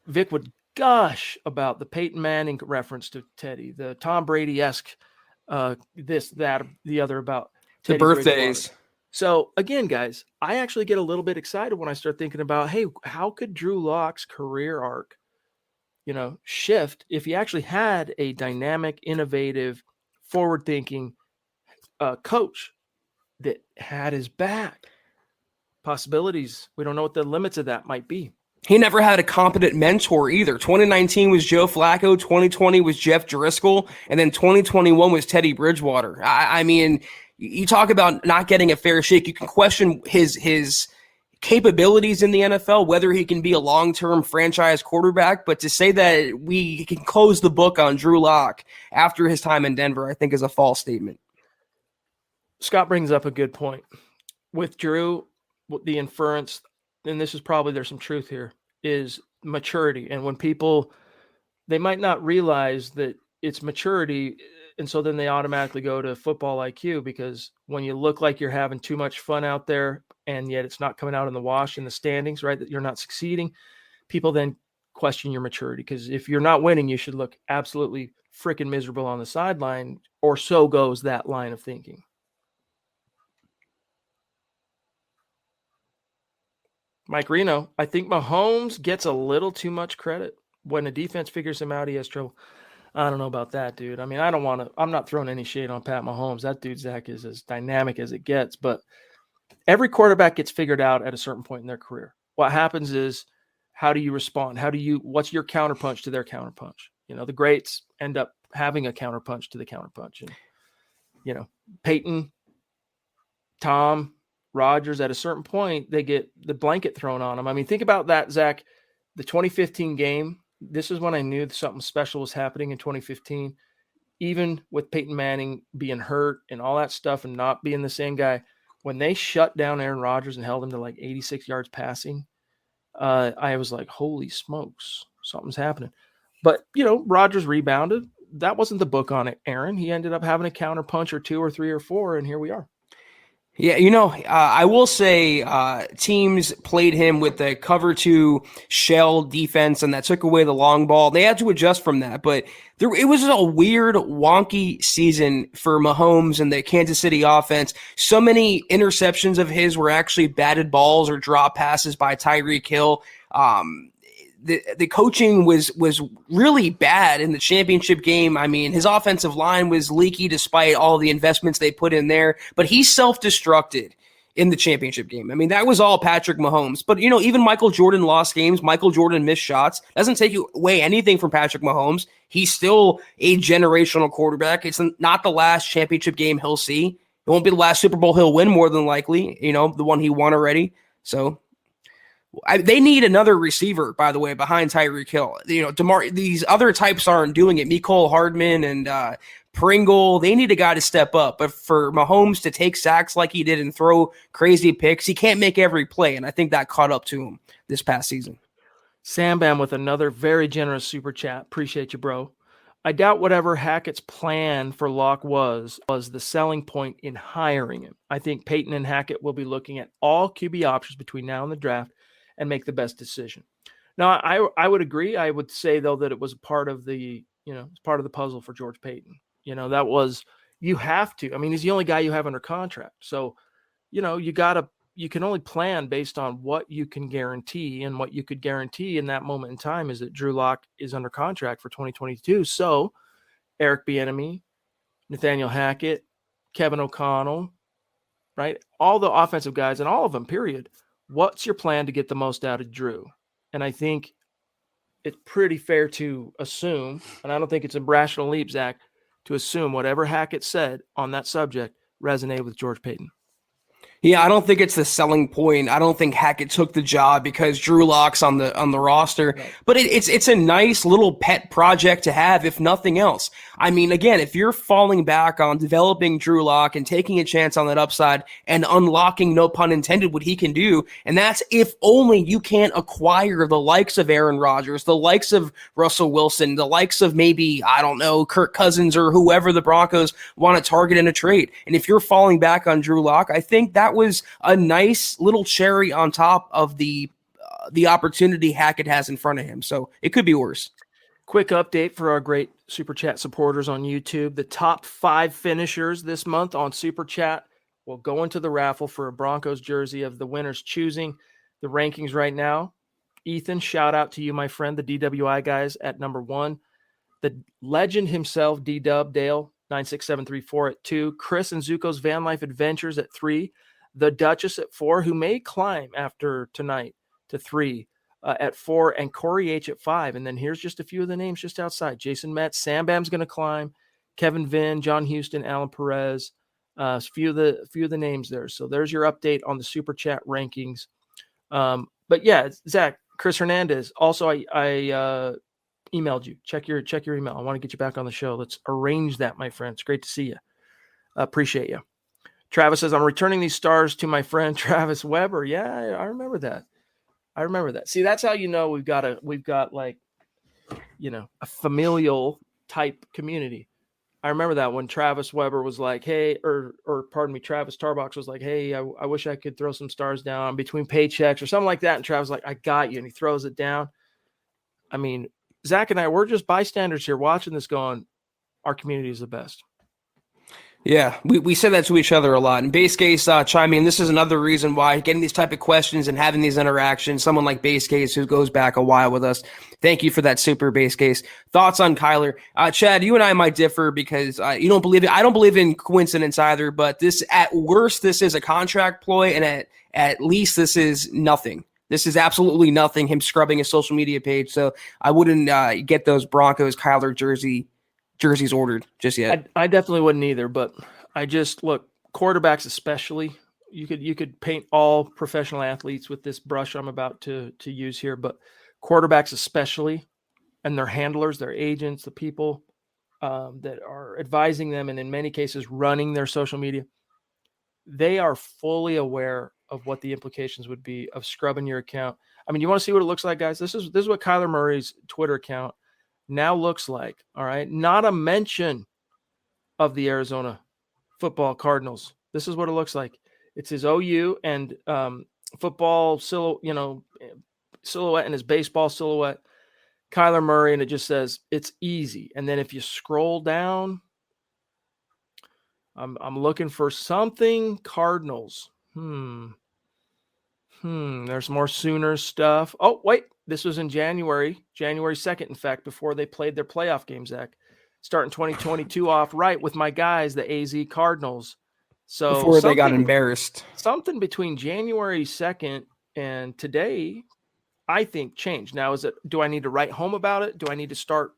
Vic would gush about the Peyton Manning reference to Teddy, the Tom Brady-esque, this, that, the other about Teddy the birthdays. Bridgewater. So again, guys, I actually get a little bit excited when I start thinking about, hey, how could Drew Lock's career arc, shift if he actually had a dynamic, innovative, forward-thinking coach that had his back? Possibilities. We don't know what the limits of that might be. He never had a competent mentor either. 2019 was Joe Flacco, 2020 was Jeff Driscoll, and then 2021 was Teddy Bridgewater. I mean, you talk about not getting a fair shake. You can question his capabilities in the NFL, whether he can be a long-term franchise quarterback, but to say that we can close the book on Drew Lock after his time in Denver, I think is a false statement. Scott brings up a good point. With Drew, the inference, and this is probably, there's some truth here, is maturity. And when people, they might not realize that it's maturity, and so then they automatically go to football IQ, because when you look like you're having too much fun out there and yet it's not coming out in the wash in the standings, right, that you're not succeeding, people then question your maturity. Because if you're not winning, you should look absolutely freaking miserable on the sideline, or so goes that line of thinking. Mike Reno, I think Mahomes gets a little too much credit. When a defense figures him out, he has trouble. I don't know about that, dude. I mean, I'm not throwing any shade on Pat Mahomes. That dude, Zach, is as dynamic as it gets. But every quarterback gets figured out at a certain point in their career. What happens is, how do you respond? What's your counterpunch to their counterpunch? The greats end up having a counterpunch to the counterpunch. And, Peyton, Tom, Rodgers, at a certain point, they get the blanket thrown on them. I mean, think about that, Zach. The 2015 game, this is when I knew something special was happening in 2015. Even with Peyton Manning being hurt and all that stuff and not being the same guy, when they shut down Aaron Rodgers and held him to like 86 yards passing, I was like, holy smokes, something's happening. But, Rodgers rebounded. That wasn't the book on it, Aaron. He ended up having a counter punch or 2 or 3 or 4, and here we are. Yeah, I will say teams played him with the cover two shell defense, and that took away the long ball. They had to adjust from that, but it was a weird, wonky season for Mahomes and the Kansas City offense. So many interceptions of his were actually batted balls or drop passes by Tyreek Hill. The coaching was really bad in the championship game. I mean, his offensive line was leaky despite all the investments they put in there, but he self-destructed in the championship game. I mean, that was all Patrick Mahomes. But, even Michael Jordan lost games. Michael Jordan missed shots. Doesn't take away anything from Patrick Mahomes. He's still a generational quarterback. It's not the last championship game he'll see. It won't be the last Super Bowl he'll win, more than likely, the one he won already. So they need another receiver, by the way, behind Tyreek Hill. These other types aren't doing it. Mecole Hardman and Pringle, they need a guy to step up. But for Mahomes to take sacks like he did and throw crazy picks, he can't make every play, and I think that caught up to him this past season. Sam Bam with another very generous super chat. Appreciate you, bro. I doubt whatever Hackett's plan for Locke was the selling point in hiring him. I think Peyton and Hackett will be looking at all QB options between now and the draft and make the best decision. Now, I would agree. I would say, though, that it was part of the, it's part of the puzzle for George Payton. That was, you have to. I mean, he's the only guy you have under contract. So, you can only plan based on what you can guarantee, and what you could guarantee in that moment in time is that Drew Lock is under contract for 2022. So Eric Bieniemy, Nathaniel Hackett, Kevin O'Connell, right? All the offensive guys, and all of them, period. What's your plan to get the most out of Drew? And I think it's pretty fair to assume, and I don't think it's a rational leap, Zach, to assume whatever Hackett said on that subject resonated with George Payton. Yeah, I don't think it's the selling point. I don't think Hackett took the job because Drew Lock's on the roster. Right. But it's a nice little pet project to have, if nothing else. I mean, again, if you're falling back on developing Drew Lock and taking a chance on that upside and unlocking, no pun intended, what he can do, and that's if only you can't acquire the likes of Aaron Rodgers, the likes of Russell Wilson, the likes of maybe, I don't know, Kirk Cousins or whoever the Broncos want to target in a trade. And if you're falling back on Drew Lock, I think that was a nice little cherry on top of the opportunity Hackett has in front of him. So it could be worse. Quick update for our great Super Chat supporters on YouTube. The top 5 finishers this month on Super Chat will go into the raffle for a Broncos jersey of the winners choosing. The rankings right now: Ethan, shout out to you, my friend. The DWI guys at number 1. The legend himself, D-Dub Dale, 96734 at 2. Chris and Zuko's Van Life Adventures at 3. The Duchess at 4, who may climb after tonight to 3 at 4, and Corey H at 5. And then here's just a few of the names just outside: Jason Metz, Sam Bam's going to climb, Kevin Vinn, John Houston, Alan Perez, a few of the names there. So there's your update on the Super Chat rankings. But yeah, Zach, Chris Hernandez. Also, I emailed you. Check your email. I want to get you back on the show. Let's arrange that, my friend. It's great to see you. Appreciate you. Travis says, I'm returning these stars to my friend Travis Weber. Yeah, I remember that. See, that's how we've got like, a familial type community. I remember that when Travis Weber was like, hey, or pardon me, Travis Tarbox was like, hey, I wish I could throw some stars down between paychecks or something like that. And Travis was like, I got you. And he throws it down. I mean, Zach and I, we're just bystanders here watching this going, our community is the best. Yeah, we say that to each other a lot. And Base Case chime in. This is another reason why getting these type of questions and having these interactions, someone like Base Case who goes back a while with us. Thank you for that super Base Case. Thoughts on Kyler? Chad, you and I might differ because you don't believe it. I don't believe in coincidence either, but this, at worst, this is a contract ploy, and at least this is nothing. This is absolutely nothing, him scrubbing his social media page. So I wouldn't get those Broncos Kyler jerseys ordered just yet. I definitely wouldn't either, but I just look, quarterbacks especially, you could paint all professional athletes with this brush I'm about to use here, but quarterbacks especially, and their handlers, their agents, the people that are advising them, and in many cases running their social media, they are fully aware of what the implications would be of scrubbing your account. I mean, you want to see what it looks like, guys? This is what Kyler Murray's Twitter account now looks like. All right. Not a mention of the Arizona football Cardinals. This is what it looks like. It's his OU and football silhouette and his baseball silhouette, Kyler Murray, and it just says it's easy. And then if you scroll down, I'm looking for something Cardinals. There's more Sooners stuff. Oh, wait, this was in January 2nd, in fact, before they played their playoff game, Zach. Starting 2022 off right with my guys, the AZ Cardinals. So before they got embarrassed. Something between January 2nd and today, I think, changed. Now, do I need to write home about it? Do I need to start,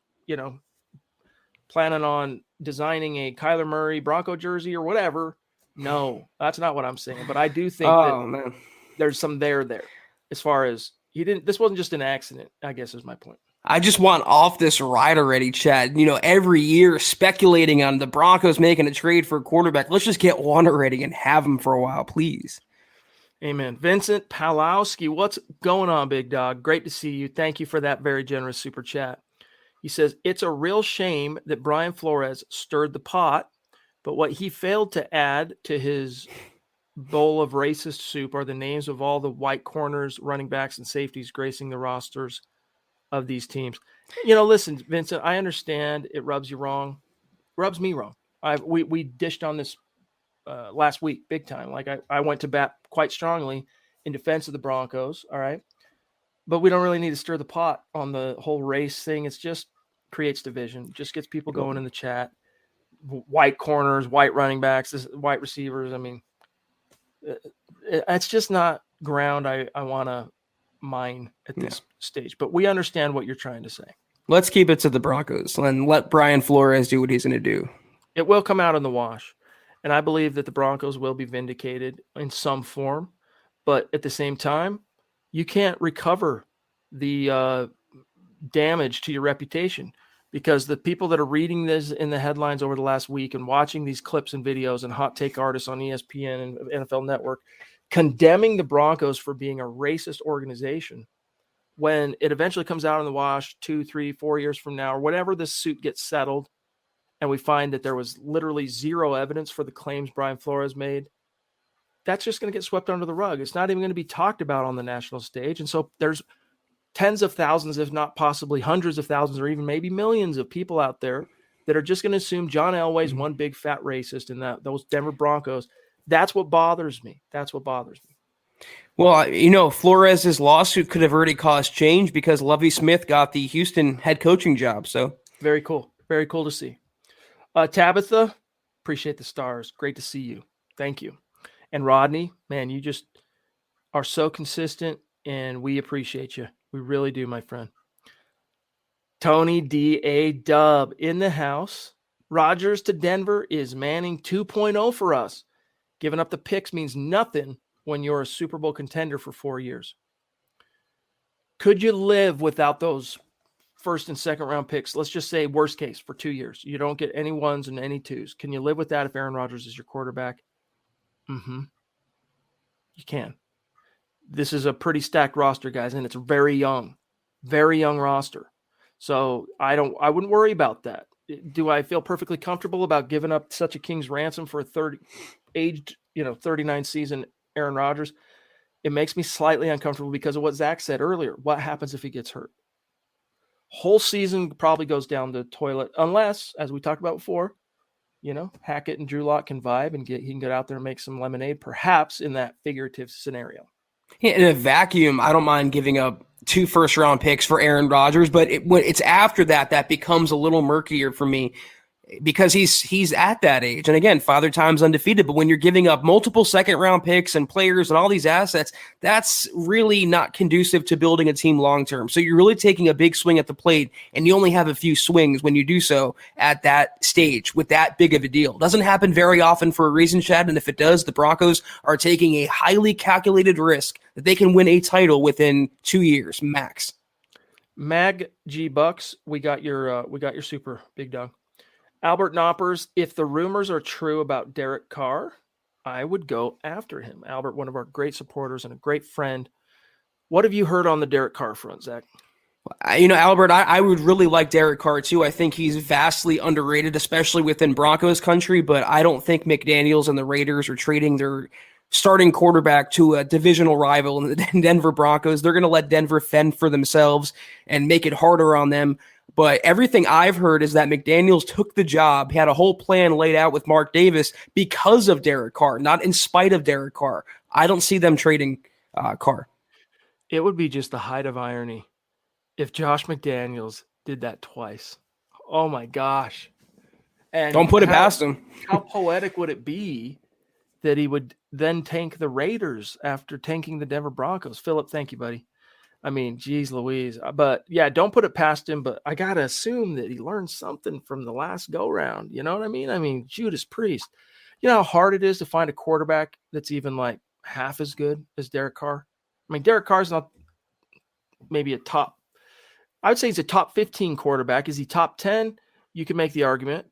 planning on designing a Kyler Murray Bronco jersey or whatever? No, that's not what I'm saying. But I do think that there's some there as far as this wasn't just an accident, I guess is my point. I just want off this ride already, Chad. Every year speculating on the Broncos making a trade for a quarterback. Let's just get one already and have him for a while, please. Amen. Vincent Palowski, what's going on, big dog? Great to see you. Thank you for that very generous super chat. He says, it's a real shame that Brian Flores stirred the pot, but what he failed to add to his bowl of racist soup are the names of all the white corners, running backs, and safeties gracing the rosters of these teams. Listen, Vincent, I understand it rubs you wrong. Rubs me wrong. We dished on this last week, big time. Like I went to bat quite strongly in defense of the Broncos. All right. But we don't really need to stir the pot on the whole race thing. It's just creates division, just gets people going in the chat. White corners, white running backs, white receivers. I mean, it's just not ground I want to mine at this stage. But we understand what you're trying to say. Let's keep it to the Broncos and let Brian Flores do what he's going to do. It will come out in the wash. And I believe that the Broncos will be vindicated in some form. But at the same time, you can't recover the damage to your reputation, because the people that are reading this in the headlines over the last week and watching these clips and videos and hot take artists on ESPN and NFL Network condemning the Broncos for being a racist organization, when it eventually comes out in the wash 2, 3, 4 years from now, or whenever this suit gets settled, and we find that there was literally zero evidence for the claims Brian Flores made, that's just going to get swept under the rug. It's not even going to be talked about on the national stage. And so there's tens of thousands, if not possibly hundreds of thousands, or even maybe millions of people out there that are just going to assume John Elway's one big fat racist and that those Denver Broncos. That's what bothers me. Well, Flores' lawsuit could have already caused change because Lovie Smith got the Houston head coaching job. So very cool. Very cool to see. Tabitha, appreciate the stars. Great to see you. Thank you. And Rodney, man, you just are so consistent, and we appreciate you. We really do, my friend. Tony D.A. Dub in the house. Rodgers to Denver is Manning 2.0 for us. Giving up the picks means nothing when you're a Super Bowl contender for 4 years. Could you live without those first and second round picks? Let's just say worst case for 2 years. You don't get any ones and any twos. Can you live with that if Aaron Rodgers is your quarterback? You can. This is a pretty stacked roster, guys, and it's very young roster. So I wouldn't worry about that. Do I feel perfectly comfortable about giving up such a king's ransom for a 39 season Aaron Rodgers? It makes me slightly uncomfortable because of what Zach said earlier. What happens if he gets hurt? Whole season probably goes down the toilet unless, as we talked about before, Hackett and Drew Lock can vibe and he can get out there and make some lemonade, perhaps in that figurative scenario. Yeah, in a vacuum, I don't mind giving up 2 first-round picks for Aaron Rodgers, but when it's after that becomes a little murkier for me because he's at that age. And again, Father Time's undefeated, but when you're giving up multiple second-round picks and players and all these assets, that's really not conducive to building a team long-term. So you're really taking a big swing at the plate, and you only have a few swings when you do so at that stage with that big of a deal. Doesn't happen very often for a reason, Chad, and if it does, the Broncos are taking a highly calculated risk that they can win a title within 2 years max. Mag G Bucks, we got your super, big dog. Albert Knoppers, if the rumors are true about Derek Carr, I would go after him. Albert, one of our great supporters and a great friend. What have you heard on the Derek Carr front, Zach? Albert, I would really like Derek Carr too. I think he's vastly underrated, especially within Broncos country, but I don't think McDaniels and the Raiders are trading their starting quarterback to a divisional rival in the Denver Broncos. They're going to let Denver fend for themselves and make it harder on them. But everything I've heard is that McDaniels took the job. He had a whole plan laid out with Mark Davis because of Derek Carr, not in spite of Derek Carr. I don't see them trading Carr. It would be just the height of irony if Josh McDaniels did that twice. Oh my gosh. And don't put it past him. How poetic would it be that he would then tank the Raiders after tanking the Denver Broncos? Philip, thank you, buddy. I mean, geez Louise. But yeah, don't put it past him, but I got to assume that he learned something from the last go round. You know what I mean? I mean, Judas Priest. You know how hard it is to find a quarterback that's even like half as good as Derek Carr? I mean, Derek Carr's not maybe I would say he's a top 15 quarterback. Is he top 10? You can make the argument.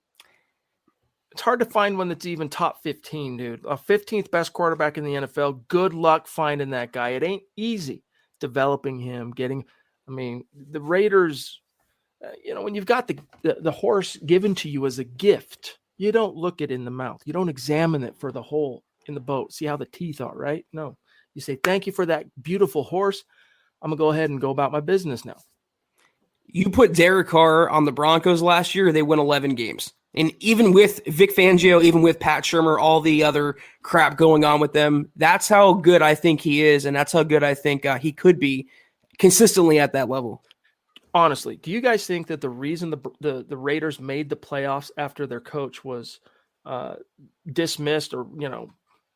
It's hard to find one that's even top 15, dude. A 15th best quarterback in the NFL. Good luck finding that guy. It ain't easy developing him, the Raiders, when you've got the horse given to you as a gift, you don't look it in the mouth. You don't examine it for the hole in the boat. See how the teeth are, right? No. You say, thank you for that beautiful horse. I'm going to go ahead and go about my business now. You put Derek Carr on the Broncos last year, they win 11 games. And even with Vic Fangio, even with Pat Shurmur, all the other crap going on with them, that's how good I think he is, and that's how good I think he could be consistently at that level. Honestly, do you guys think that the reason the Raiders made the playoffs after their coach was dismissed or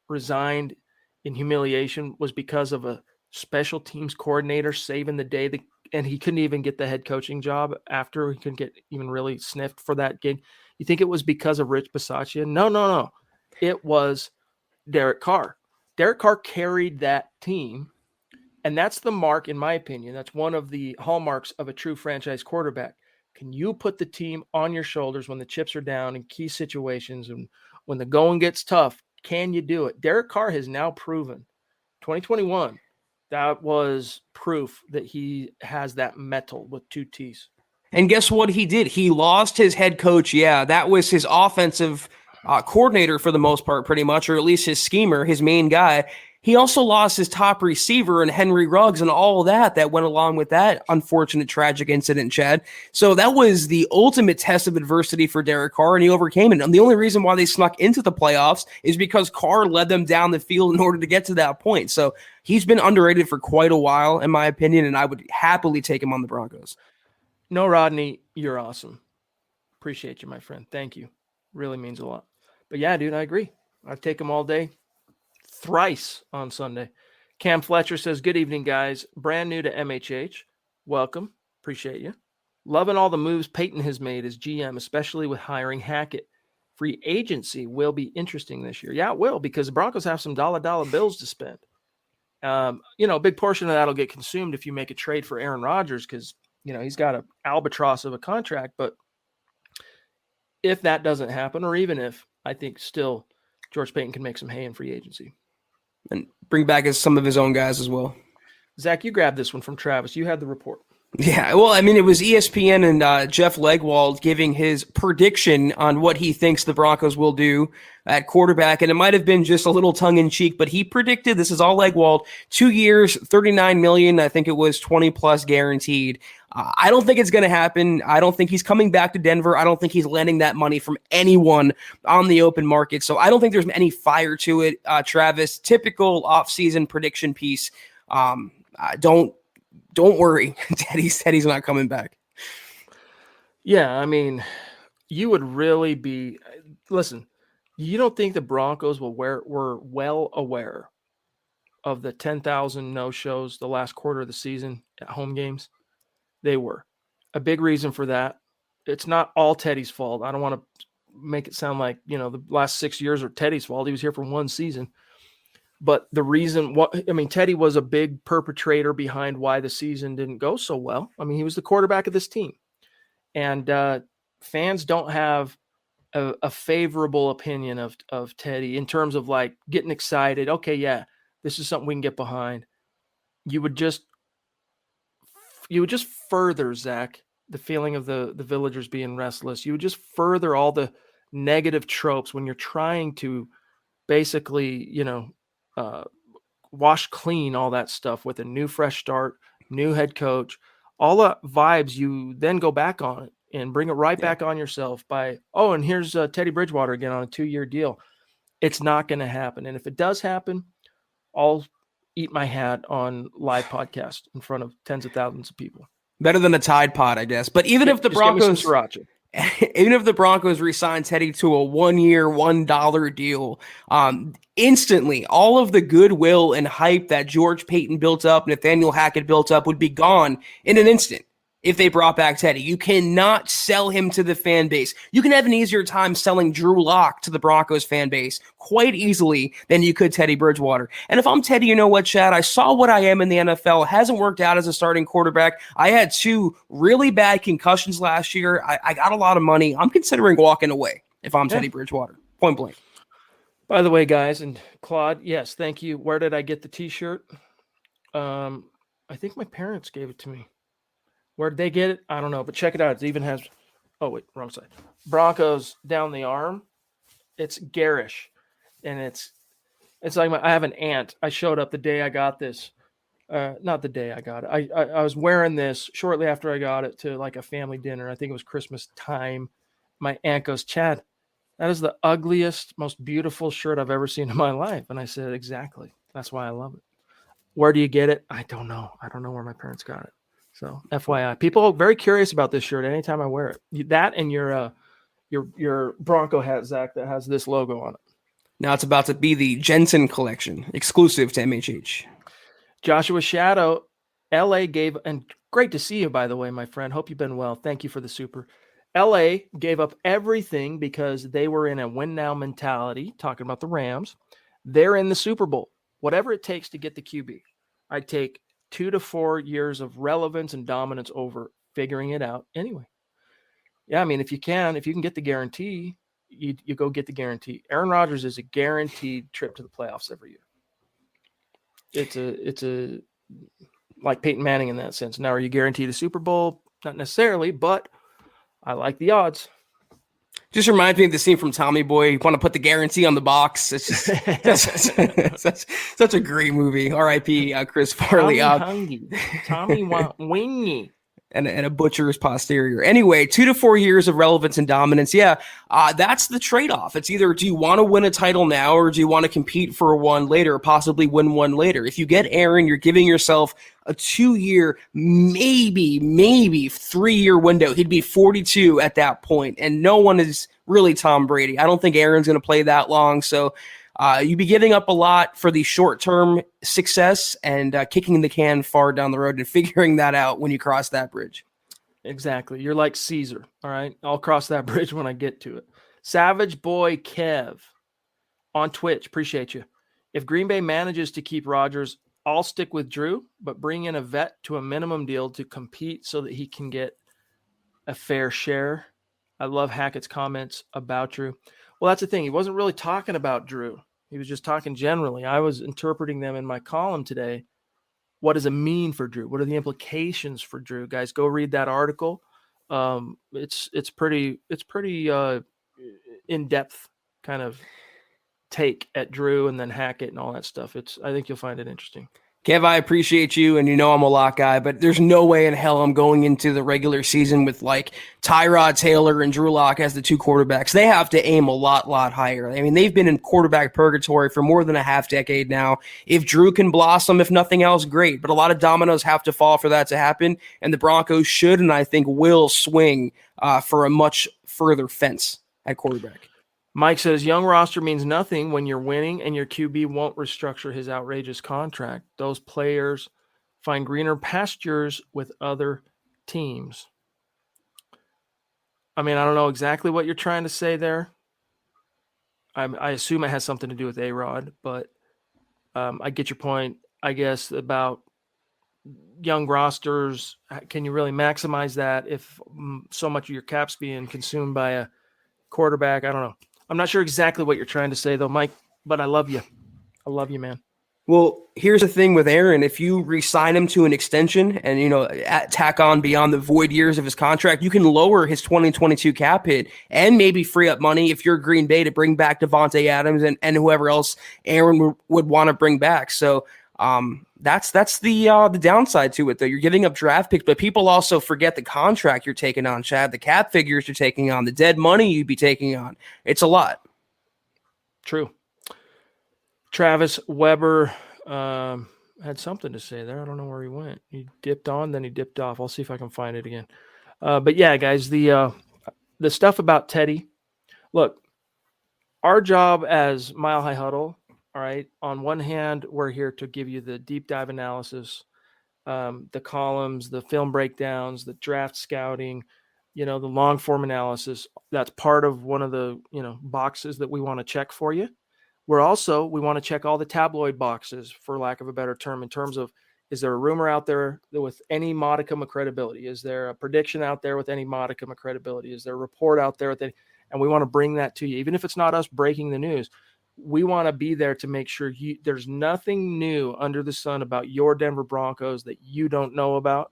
resigned in humiliation was because of a special teams coordinator saving the day, and he couldn't even get the head coaching job after he couldn't get even really sniffed for that gig? You think it was because of Rich Bisaccia? No. It was Derek Carr. Derek Carr carried that team, and that's the mark, in my opinion. That's one of the hallmarks of a true franchise quarterback. Can you put the team on your shoulders when the chips are down in key situations and when the going gets tough? Can you do it? Derek Carr has now proven, 2021, that was proof that he has that metal with two T's. And guess what he did? He lost his head coach. Yeah, that was his offensive coordinator for the most part, pretty much, or at least his schemer, his main guy. He also lost his top receiver and Henry Ruggs and all of that went along with that unfortunate, tragic incident, Chad. So that was the ultimate test of adversity for Derek Carr, and he overcame it. And the only reason why they snuck into the playoffs is because Carr led them down the field in order to get to that point. So he's been underrated for quite a while, in my opinion, and I would happily take him on the Broncos. No, Rodney, you're awesome. Appreciate you, my friend. Thank you. Really means a lot. But yeah, dude, I agree. I'd take him all day. Thrice on Sunday. Cam Fletcher says, good evening, guys. Brand new to MHH. Welcome. Appreciate you. Loving all the moves Peyton has made as GM, especially with hiring Hackett. Free agency will be interesting this year. Yeah, it will, because the Broncos have some dollar bills to spend. A big portion of that will get consumed if you make a trade for Aaron Rodgers, because he's got an albatross of a contract. But if that doesn't happen, or even if, I think still George Payton can make some hay in free agency. And bring back some of his own guys as well. Zach, you grabbed this one from Travis. You had the report. Yeah, well, I mean, it was ESPN and Jeff Legwold giving his prediction on what he thinks the Broncos will do at quarterback, and it might have been just a little tongue-in-cheek, but he predicted, this is all Legwold, 2 years, $39 million, I think it was 20-plus guaranteed. I don't think it's going to happen. I don't think he's coming back to Denver. I don't think he's landing that money from anyone on the open market, so I don't think there's any fire to it, Travis. Typical offseason prediction piece. Don't worry. Teddy said he's not coming back. Yeah, I mean, you would really be – listen, you don't think the Broncos were well aware of the 10,000 no-shows the last quarter of the season at home games? They were. A big reason for that, it's not all Teddy's fault. I don't want to make it sound like, the last 6 years are Teddy's fault. He was here for one season. But the reason, Teddy was a big perpetrator behind why the season didn't go so well. I mean, he was the quarterback of this team. And fans don't have a favorable opinion of Teddy in terms of like getting excited. Okay, yeah, this is something we can get behind. You would just further, Zach, the feeling of the villagers being restless. You would just further all the negative tropes when you're trying to basically, wash clean all that stuff with a new fresh start, new head coach, all the vibes. You then go back on it and bring it right back on yourself by, and here's Teddy Bridgewater again on a 2-year deal. It's not going to happen. And if it does happen, I'll eat my hat on live podcast in front of tens of thousands of people. Better than a Tide Pod, I guess. But even if the Broncos, even if the Broncos re-sign Teddy to a 1-year, $1 deal, instantly all of the goodwill and hype that George Payton built up, Nathaniel Hackett built up, would be gone in an instant. If they brought back Teddy, you cannot sell him to the fan base. You can have an easier time selling Drew Lock to the Broncos fan base quite easily than you could Teddy Bridgewater. And if I'm Teddy, you know what, Chad? I saw what I am in the NFL. It hasn't worked out as a starting quarterback. I had 2 really bad concussions last year. I got a lot of money. I'm considering walking away if I'm Teddy Bridgewater. Point blank. By the way, guys, and Claude, yes, thank you. Where did I get the t-shirt? I think my parents gave it to me. Where did they get it? I don't know, but check it out. It even has, wrong side. Broncos down the arm. It's garish, and it's like I have an aunt. I showed up the day I got this. Not the day I got it. I was wearing this shortly after I got it to like a family dinner. I think it was Christmas time. My aunt goes, Chad, that is the ugliest, most beautiful shirt I've ever seen in my life. And I said, exactly. That's why I love it. Where do you get it? I don't know. I don't know where my parents got it. So FYI, people are very curious about this shirt anytime I wear it. That and your Bronco hat, Zach, that has this logo on it. Now it's about to be the Jensen collection, exclusive to MHH. Joshua Shadow, LA gave, and great to see you, by the way, my friend. Hope you've been well. Thank you for the super. LA gave up everything because they were in a win now mentality, talking about the Rams. They're in the Super Bowl. Whatever it takes to get the QB. I'd take 2 to 4 years of relevance and dominance over figuring it out anyway. Yeah, I mean, if you can get the guarantee, you go get the guarantee. Aaron Rodgers is a guaranteed trip to the playoffs every year. It's a like Peyton Manning in that sense. Now, are you guaranteed a Super Bowl? Not necessarily, but I like the odds. Just reminds me of the scene from Tommy Boy. You want to put the guarantee on the box. It's just such a great movie. R.I.P. Chris Farley. Tommy want wingy. And a butcher's posterior. Anyway, 2 to 4 years of relevance and dominance. Yeah, that's the trade-off. It's either do you want to win a title now or do you want to compete for one later, possibly win one later? If you get Aaron, you're giving yourself a 2-year, maybe 3-year window. He'd be 42 at that point, and no one is really Tom Brady. I don't think Aaron's going to play that long, so you'd be giving up a lot for the short-term success and kicking the can far down the road and figuring that out when you cross that bridge. Exactly. You're like Caesar, all right? I'll cross that bridge when I get to it. Savage Boy Kev on Twitch. Appreciate you. If Green Bay manages to keep Rodgers, I'll stick with Drew, but bring in a vet to a minimum deal to compete so that he can get a fair share. I love Hackett's comments about Drew. Well, that's the thing. He wasn't really talking about Drew. He was just talking generally. I was interpreting them in my column today. What does it mean for Drew? What are the implications for Drew? Guys, go read that article. It's pretty in-depth kind of take at Drew and then Hackett and all that stuff. I think you'll find it interesting. Kev, I appreciate you, and you know I'm a lock guy, but there's no way in hell I'm going into the regular season with like Tyrod Taylor and Drew Lock as the 2 quarterbacks. They have to aim a lot higher. I mean, they've been in quarterback purgatory for more than a half decade now. If Drew can blossom, if nothing else, great. But a lot of dominoes have to fall for that to happen, and the Broncos should and I think will swing for a much further fence at quarterback. Mike says, young roster means nothing when you're winning and your QB won't restructure his outrageous contract. Those players find greener pastures with other teams. I mean, I don't know exactly what you're trying to say there. I assume it has something to do with A-Rod, but I get your point, I guess, about young rosters. Can you really maximize that if so much of your cap's being consumed by a quarterback? I don't know. I'm not sure exactly what you're trying to say, though, Mike, but I love you. I love you, man. Well, here's the thing with Aaron. If you re-sign him to an extension and, tack on beyond the void years of his contract, you can lower his 2022 cap hit and maybe free up money if you're Green Bay to bring back Devontae Adams and whoever else Aaron would want to bring back. So that's the downside to it, though. You're giving up draft picks, but people also forget the contract you're taking on, Chad, the cap figures you're taking on, the dead money you'd be taking on. It's a lot. True. Travis Weber had something to say there. I don't know where he went. He dipped on, then he dipped off. I'll see if I can find it again. But yeah, guys, the stuff about Teddy. Look, our job as Mile High Huddle, all right, on one hand, we're here to give you the deep dive analysis, the columns, the film breakdowns, the draft scouting, the long form analysis. That's part of one of the, boxes that we want to check for you. We want to check all the tabloid boxes, for lack of a better term, in terms of, is there a rumor out there with any modicum of credibility? Is there a prediction out there with any modicum of credibility? Is there a report out there and we want to bring that to you, even if it's not us breaking the news. We want to be there to make sure there's nothing new under the sun about your Denver Broncos that you don't know about.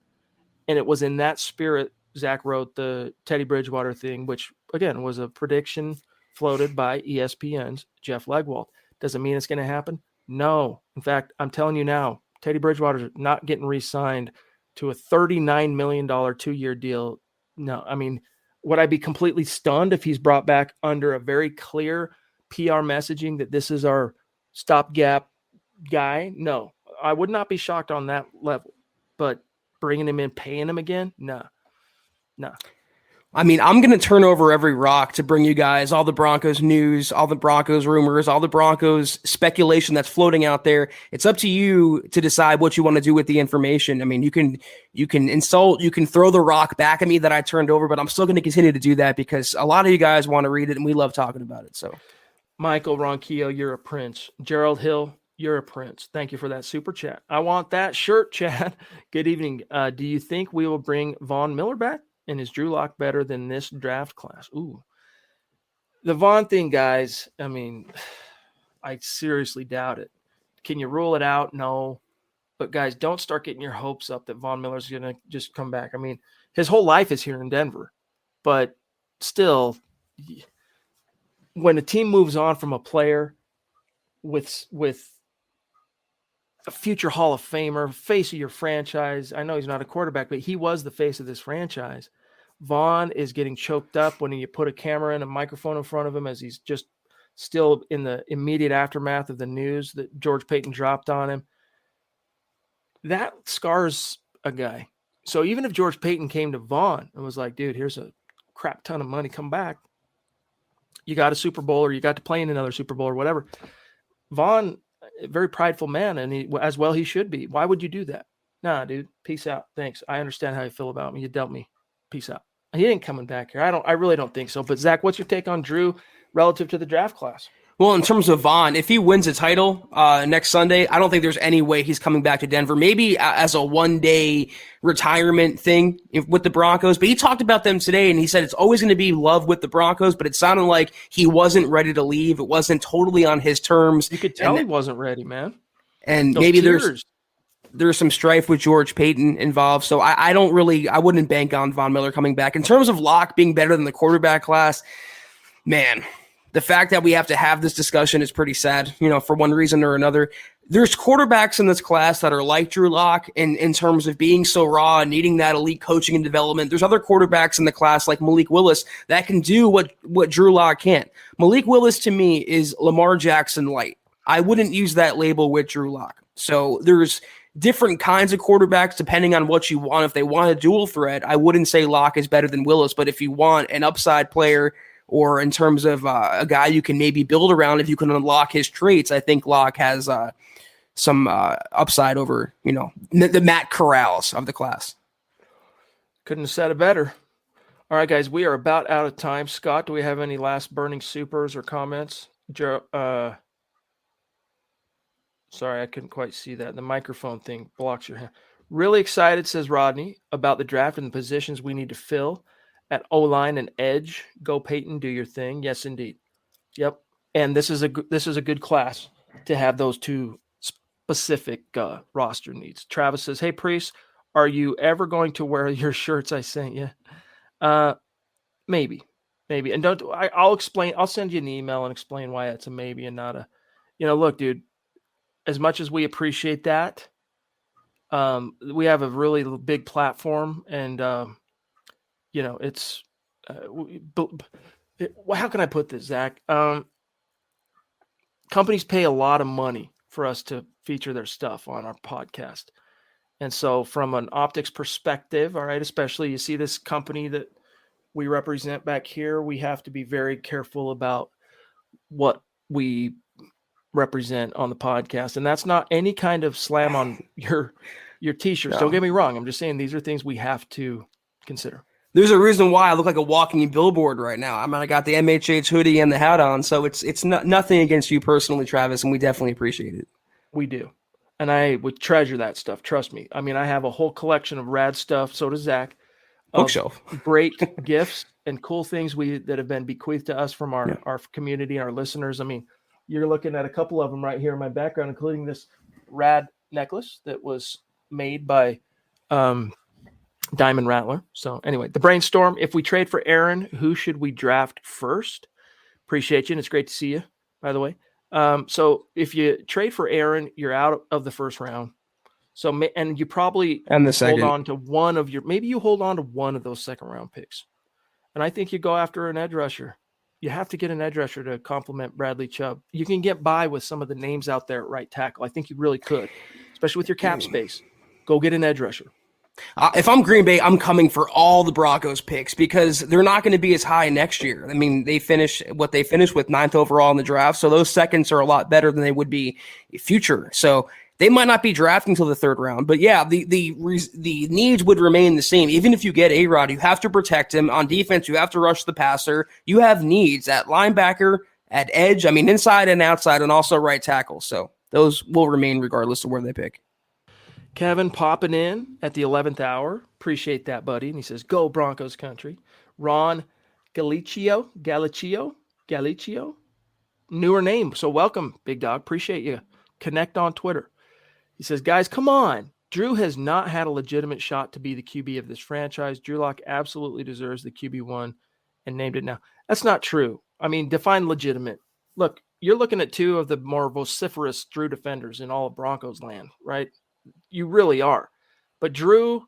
And it was in that spirit Zach wrote the Teddy Bridgewater thing, which again was a prediction floated by ESPN's Jeff Legwold. Does it mean it's going to happen? No. In fact, I'm telling you now, Teddy Bridgewater's not getting re-signed to a $39 million 2-year deal. No, I mean, would I be completely stunned if he's brought back under a very clear PR messaging that this is our stopgap guy? No, I would not be shocked on that level. But bringing him in, paying him again? No. I mean, I'm going to turn over every rock to bring you guys all the Broncos news, all the Broncos rumors, all the Broncos speculation that's floating out there. It's up to you to decide what you want to do with the information. I mean, you can insult, you can throw the rock back at me that I turned over, but I'm still going to continue to do that because a lot of you guys want to read it and we love talking about it. So, Michael Ronquillo, you're a prince. Gerald Hill, you're a prince. Thank you for that super chat. I want that shirt, Chad. Good evening. Do you think we will bring Von Miller back? And is Drew Lock better than this draft class? Ooh. The Von thing, guys, I mean, I seriously doubt it. Can you rule it out? No. But, guys, don't start getting your hopes up that Von Miller's going to just come back. I mean, his whole life is here in Denver. But still, when a team moves on from a player with a future Hall of Famer, face of your franchise. I know he's not a quarterback, but he was the face of this franchise. Vaughn is getting choked up when you put a camera and a microphone in front of him as he's just still in the immediate aftermath of the news that George Paton dropped on him. That scars a guy. So even if George Paton came to Vaughn and was like, dude, here's a crap ton of money, come back. You got a Super Bowl or you got to play in another Super Bowl or whatever. Vaughn, a very prideful man, and as well he should be. Why would you do that? Nah, dude, peace out. Thanks. I understand how you feel about me. You dealt me. Peace out. He ain't coming back here. I really don't think so. But Zach, what's your take on Drew relative to the draft class? Well, in terms of Vaughn, if he wins a title next Sunday, I don't think there's any way he's coming back to Denver. Maybe as a one-day retirement thing with the Broncos. But he talked about them today, and he said it's always going to be love with the Broncos, but it sounded like he wasn't ready to leave. It wasn't totally on his terms. You could tell he wasn't ready, man. And maybe there's some strife with George Paton involved. So I wouldn't bank on Von Miller coming back. In terms of Locke being better than the quarterback class, man, the fact that we have to have this discussion is pretty sad, for one reason or another. There's quarterbacks in this class that are like Drew Lock in terms of being so raw and needing that elite coaching and development. There's other quarterbacks in the class like Malik Willis that can do what Drew Lock can't. Malik Willis to me is Lamar Jackson light. I wouldn't use that label with Drew Lock. So there's different kinds of quarterbacks depending on what you want. If they want a dual threat, I wouldn't say Lock is better than Willis, but if you want an upside player or in terms of a guy you can maybe build around if you can unlock his traits, I think Locke has some upside over, the Matt Corrals of the class. Couldn't have said it better. All right, guys, we are about out of time. Scott, do we have any last burning supers or comments? Sorry, I couldn't quite see that. The microphone thing blocks your hand. Really excited, says Rodney, about the draft and the positions we need to fill. At O-line and edge, go Peyton, do your thing. Yes, indeed. Yep. And this is a good class to have those two specific roster needs. Travis says, "Hey, Priest, are you ever going to wear your shirts I sent you?" Maybe. And I'll explain. I'll send you an email and explain why it's a maybe and not a, look, dude, as much as we appreciate that, we have a really big platform and, it's, how can I put this, Zach? Companies pay a lot of money for us to feature their stuff on our podcast. And so from an optics perspective, all right, especially you see this company that we represent back here, we have to be very careful about what we represent on the podcast. And that's not any kind of slam on your t-shirts. No. Don't get me wrong. I'm just saying these are things we have to consider. There's a reason why I look like a walking billboard right now. I mean, I got the MHH hoodie and the hat on, so it's nothing against you personally, Travis, and we definitely appreciate it. We do. And I would treasure that stuff. Trust me. I mean, I have a whole collection of rad stuff. So does Zach. Bookshelf. Great gifts and cool things that have been bequeathed to us from our community and our listeners. I mean, you're looking at a couple of them right here in my background, including this rad necklace that was made by Diamond Rattler. So anyway, the brainstorm. If we trade for Aaron, who should we draft first? Appreciate you. And it's great to see you, by the way. So if you trade for Aaron, you're out of the first round. So, and you probably hold on to one of those second round picks. And I think you go after an edge rusher. You have to get an edge rusher to complement Bradley Chubb. You can get by with some of the names out there at right tackle. I think you really could, especially with your cap space. Go get an edge rusher. If I'm Green Bay, I'm coming for all the Broncos picks because they're not going to be as high next year. I mean, they finished with 9th overall in the draft. So those seconds are a lot better than they would be future. So they might not be drafting until the 3rd round, but yeah, the needs would remain the same. Even if you get A-Rod, you have to protect him. On defense, you have to rush the passer. You have needs at linebacker, at edge, I mean, inside and outside, and also right tackle. So those will remain regardless of where they pick. Kevin popping in at the 11th hour. Appreciate that, buddy. And he says, "Go Broncos country." Ron Galicchio. Newer name. So welcome, big dog. Appreciate you. Connect on Twitter. He says, "Guys, come on. Drew has not had a legitimate shot to be the QB of this franchise. Drew Lock absolutely deserves the QB1 and named it now." That's not true. I mean, define legitimate. Look, you're looking at two of the more vociferous Drew defenders in all of Broncos land, right? You really are. But Drew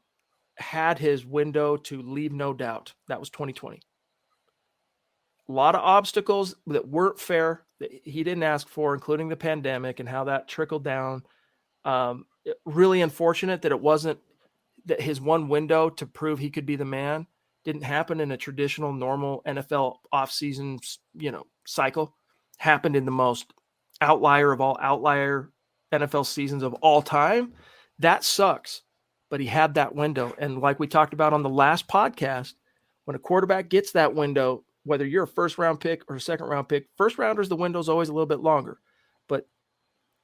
had his window to leave no doubt. That was 2020. A lot of obstacles that weren't fair that he didn't ask for, including the pandemic and how that trickled down. Really unfortunate that it wasn't that his one window to prove he could be the man didn't happen in a traditional, normal NFL offseason, cycle. Happened in the most outlier of all outlier NFL seasons of all time. That sucks, but he had that window. And like we talked about on the last podcast, when a quarterback gets that window, whether you're a 1st round pick or a 2nd round pick, 1st rounders, the window's always a little bit longer, but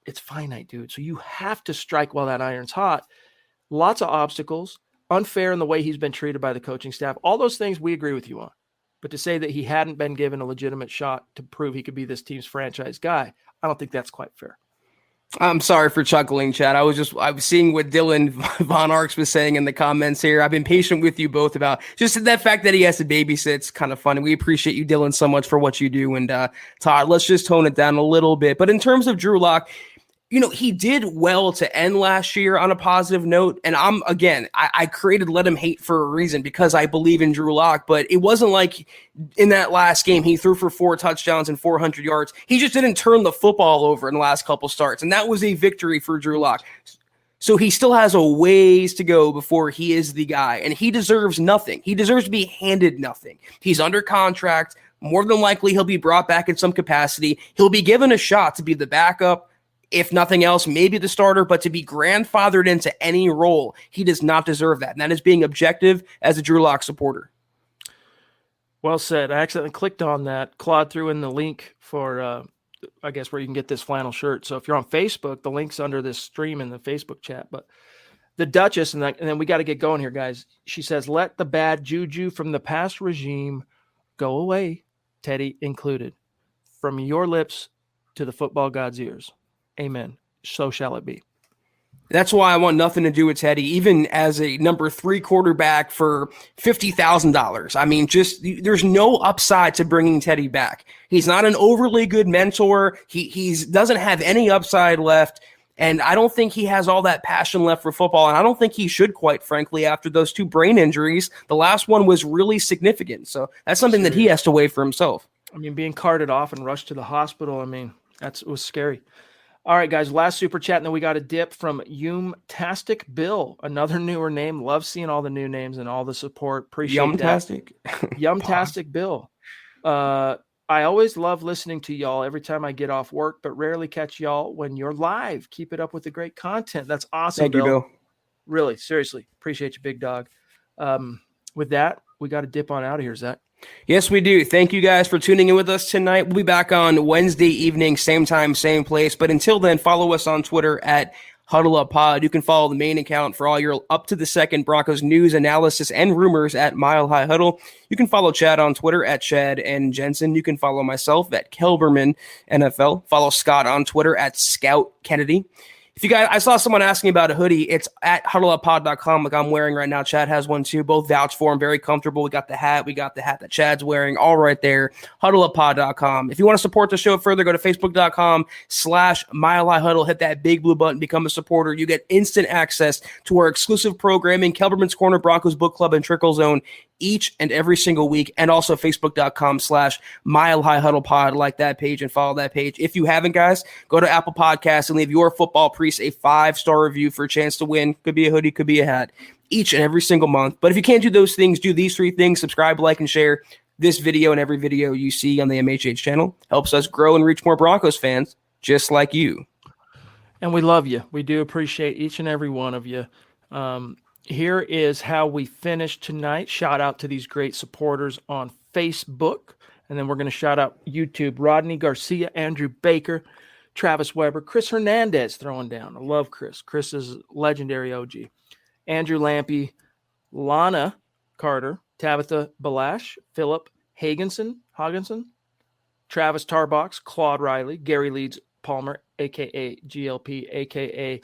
it's finite, dude. So you have to strike while that iron's hot. Lots of obstacles, unfair in the way he's been treated by the coaching staff. All those things we agree with you on. But to say that he hadn't been given a legitimate shot to prove he could be this team's franchise guy, I don't think that's quite fair. I'm sorry for chuckling, Chad. I was seeing what Dylan Von Arks was saying in the comments here. I've been patient with you both about just that fact that he has to babysit. It's kind of funny. We appreciate you, Dylan, so much for what you do. And Todd, let's just tone it down a little bit. But in terms of Drew Lock, he did well to end last year on a positive note. And I created Let Him Hate for a reason because I believe in Drew Lock. But it wasn't like in that last game he threw for 4 touchdowns and 400 yards. He just didn't turn the football over in the last couple starts. And that was a victory for Drew Lock. So he still has a ways to go before he is the guy. And he deserves nothing. He deserves to be handed nothing. He's under contract. More than likely, he'll be brought back in some capacity. He'll be given a shot to be the backup. If nothing else, maybe the starter, but to be grandfathered into any role, he does not deserve that. And that is being objective as a Drew Lock supporter. Well said. I accidentally clicked on that. Claude threw in the link for, I guess, where you can get this flannel shirt. So if you're on Facebook, the link's under this stream in the Facebook chat. But the Duchess, and then we got to get going here, guys. She says, "Let the bad juju from the past regime go away, Teddy included. From your lips to the football god's ears. Amen." so shall it be. That's why I want nothing to do with Teddy, even as a number 3 quarterback for $50,000. I mean, just there's no upside to bringing Teddy back. He's not an overly good mentor. He doesn't have any upside left. And I don't think he has all that passion left for football. And I don't think he should, quite frankly, after those 2 brain injuries. The last one was really significant. So that's something that he has to weigh for himself. I mean, being carted off and rushed to the hospital, I mean, it was scary. All right, guys, last super chat, and then we got a dip from Yumtastic Bill, another newer name. Love seeing all the new names and all the support. Appreciate Yumtastic? that. Yumtastic Bill. I always love listening to y'all every time I get off work, but rarely catch y'all when you're live. Keep it up with the great content. That's awesome, Thank you, Bill. Really, seriously. Appreciate you, big dog. With that, we got to dip on out of here, Zach. Yes, we do. Thank you guys for tuning in with us tonight. We'll be back on Wednesday evening, same time, same place. But until then, follow us on Twitter at Huddle Up Pod. You can follow the main account for all your up-to-the-second Broncos news, analysis, and rumors at Mile High Huddle. You can follow Chad on Twitter at Chad and Jensen. You can follow myself at Kelberman NFL. Follow Scott on Twitter at Scout Kennedy. If you guys, I saw someone asking about a hoodie. It's at huddleuppod.com, like I'm wearing right now. Chad has one too. Both vouch for him. Very comfortable. We got the hat that Chad's wearing, all right there. Huddleuppod.com. If you want to support the show further, go to facebook.com/Mile High Huddle. Hit that big blue button. Become a supporter. You get instant access to our exclusive programming, Kelberman's Corner, Broncos Book Club, and Trickle Zone each and every single week, and also facebook.com/Mile High Huddle Pod. Like that page and follow that page. If you haven't, guys, go to Apple Podcasts and leave your football priest a 5-star review for a chance to win. Could be a hoodie, could be a hat, each and every single month. But if you can't do those things, do these 3 things: subscribe, like, and share this video and every video you see on the MHH channel. Helps us grow and reach more Broncos fans just like you. And we love you. We do appreciate each and every one of you. Here is how we finish tonight. Shout out to these great supporters on Facebook. And then we're going to shout out YouTube. Rodney Garcia, Andrew Baker, Travis Weber, Chris Hernandez throwing down. I love Chris. Chris is legendary OG. Andrew Lampy, Lana Carter, Tabitha Balash, Philip Hagginson, Travis Tarbox, Claude Riley, Gary Leeds Palmer, a.k.a. GLP, a.k.a.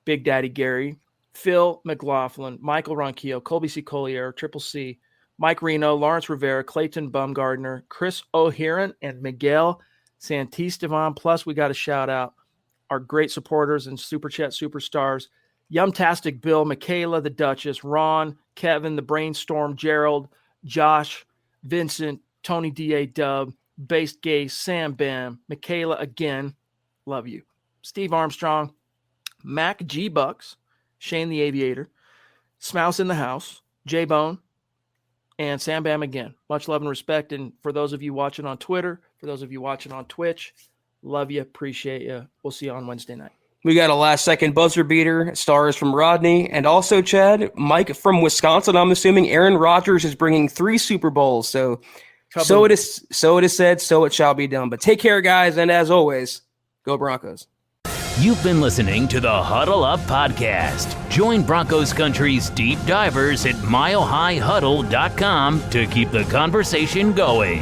Big Daddy Gary, Phil McLaughlin, Michael Ronquillo, Colby C. Collier, Triple C, Mike Reno, Lawrence Rivera, Clayton Bumgardner, Chris O'Heron, and Miguel Santistevan. Plus, we got to shout out our great supporters and Super Chat superstars, Yumtastic Bill, Michaela the Duchess, Ron, Kevin, the Brainstorm, Gerald, Josh, Vincent, Tony D.A. Dub, Based Gay, Sam Bam, Michaela again, love you, Steve Armstrong, Mac G. Bucks, Shane the Aviator, Smouse in the House, J-Bone, and Sam Bam again. Much love and respect. And for those of you watching on Twitter, for those of you watching on Twitch, love you, appreciate you. We'll see you on Wednesday night. We got a last-second buzzer beater. Stars from Rodney. And also, Chad, Mike from Wisconsin, I'm assuming Aaron Rodgers is bringing 3 Super Bowls. So it is said, so it shall be done. But take care, guys. And as always, go Broncos. You've been listening to the Huddle Up Podcast. Join Broncos Country's deep divers at milehighhuddle.com to keep the conversation going.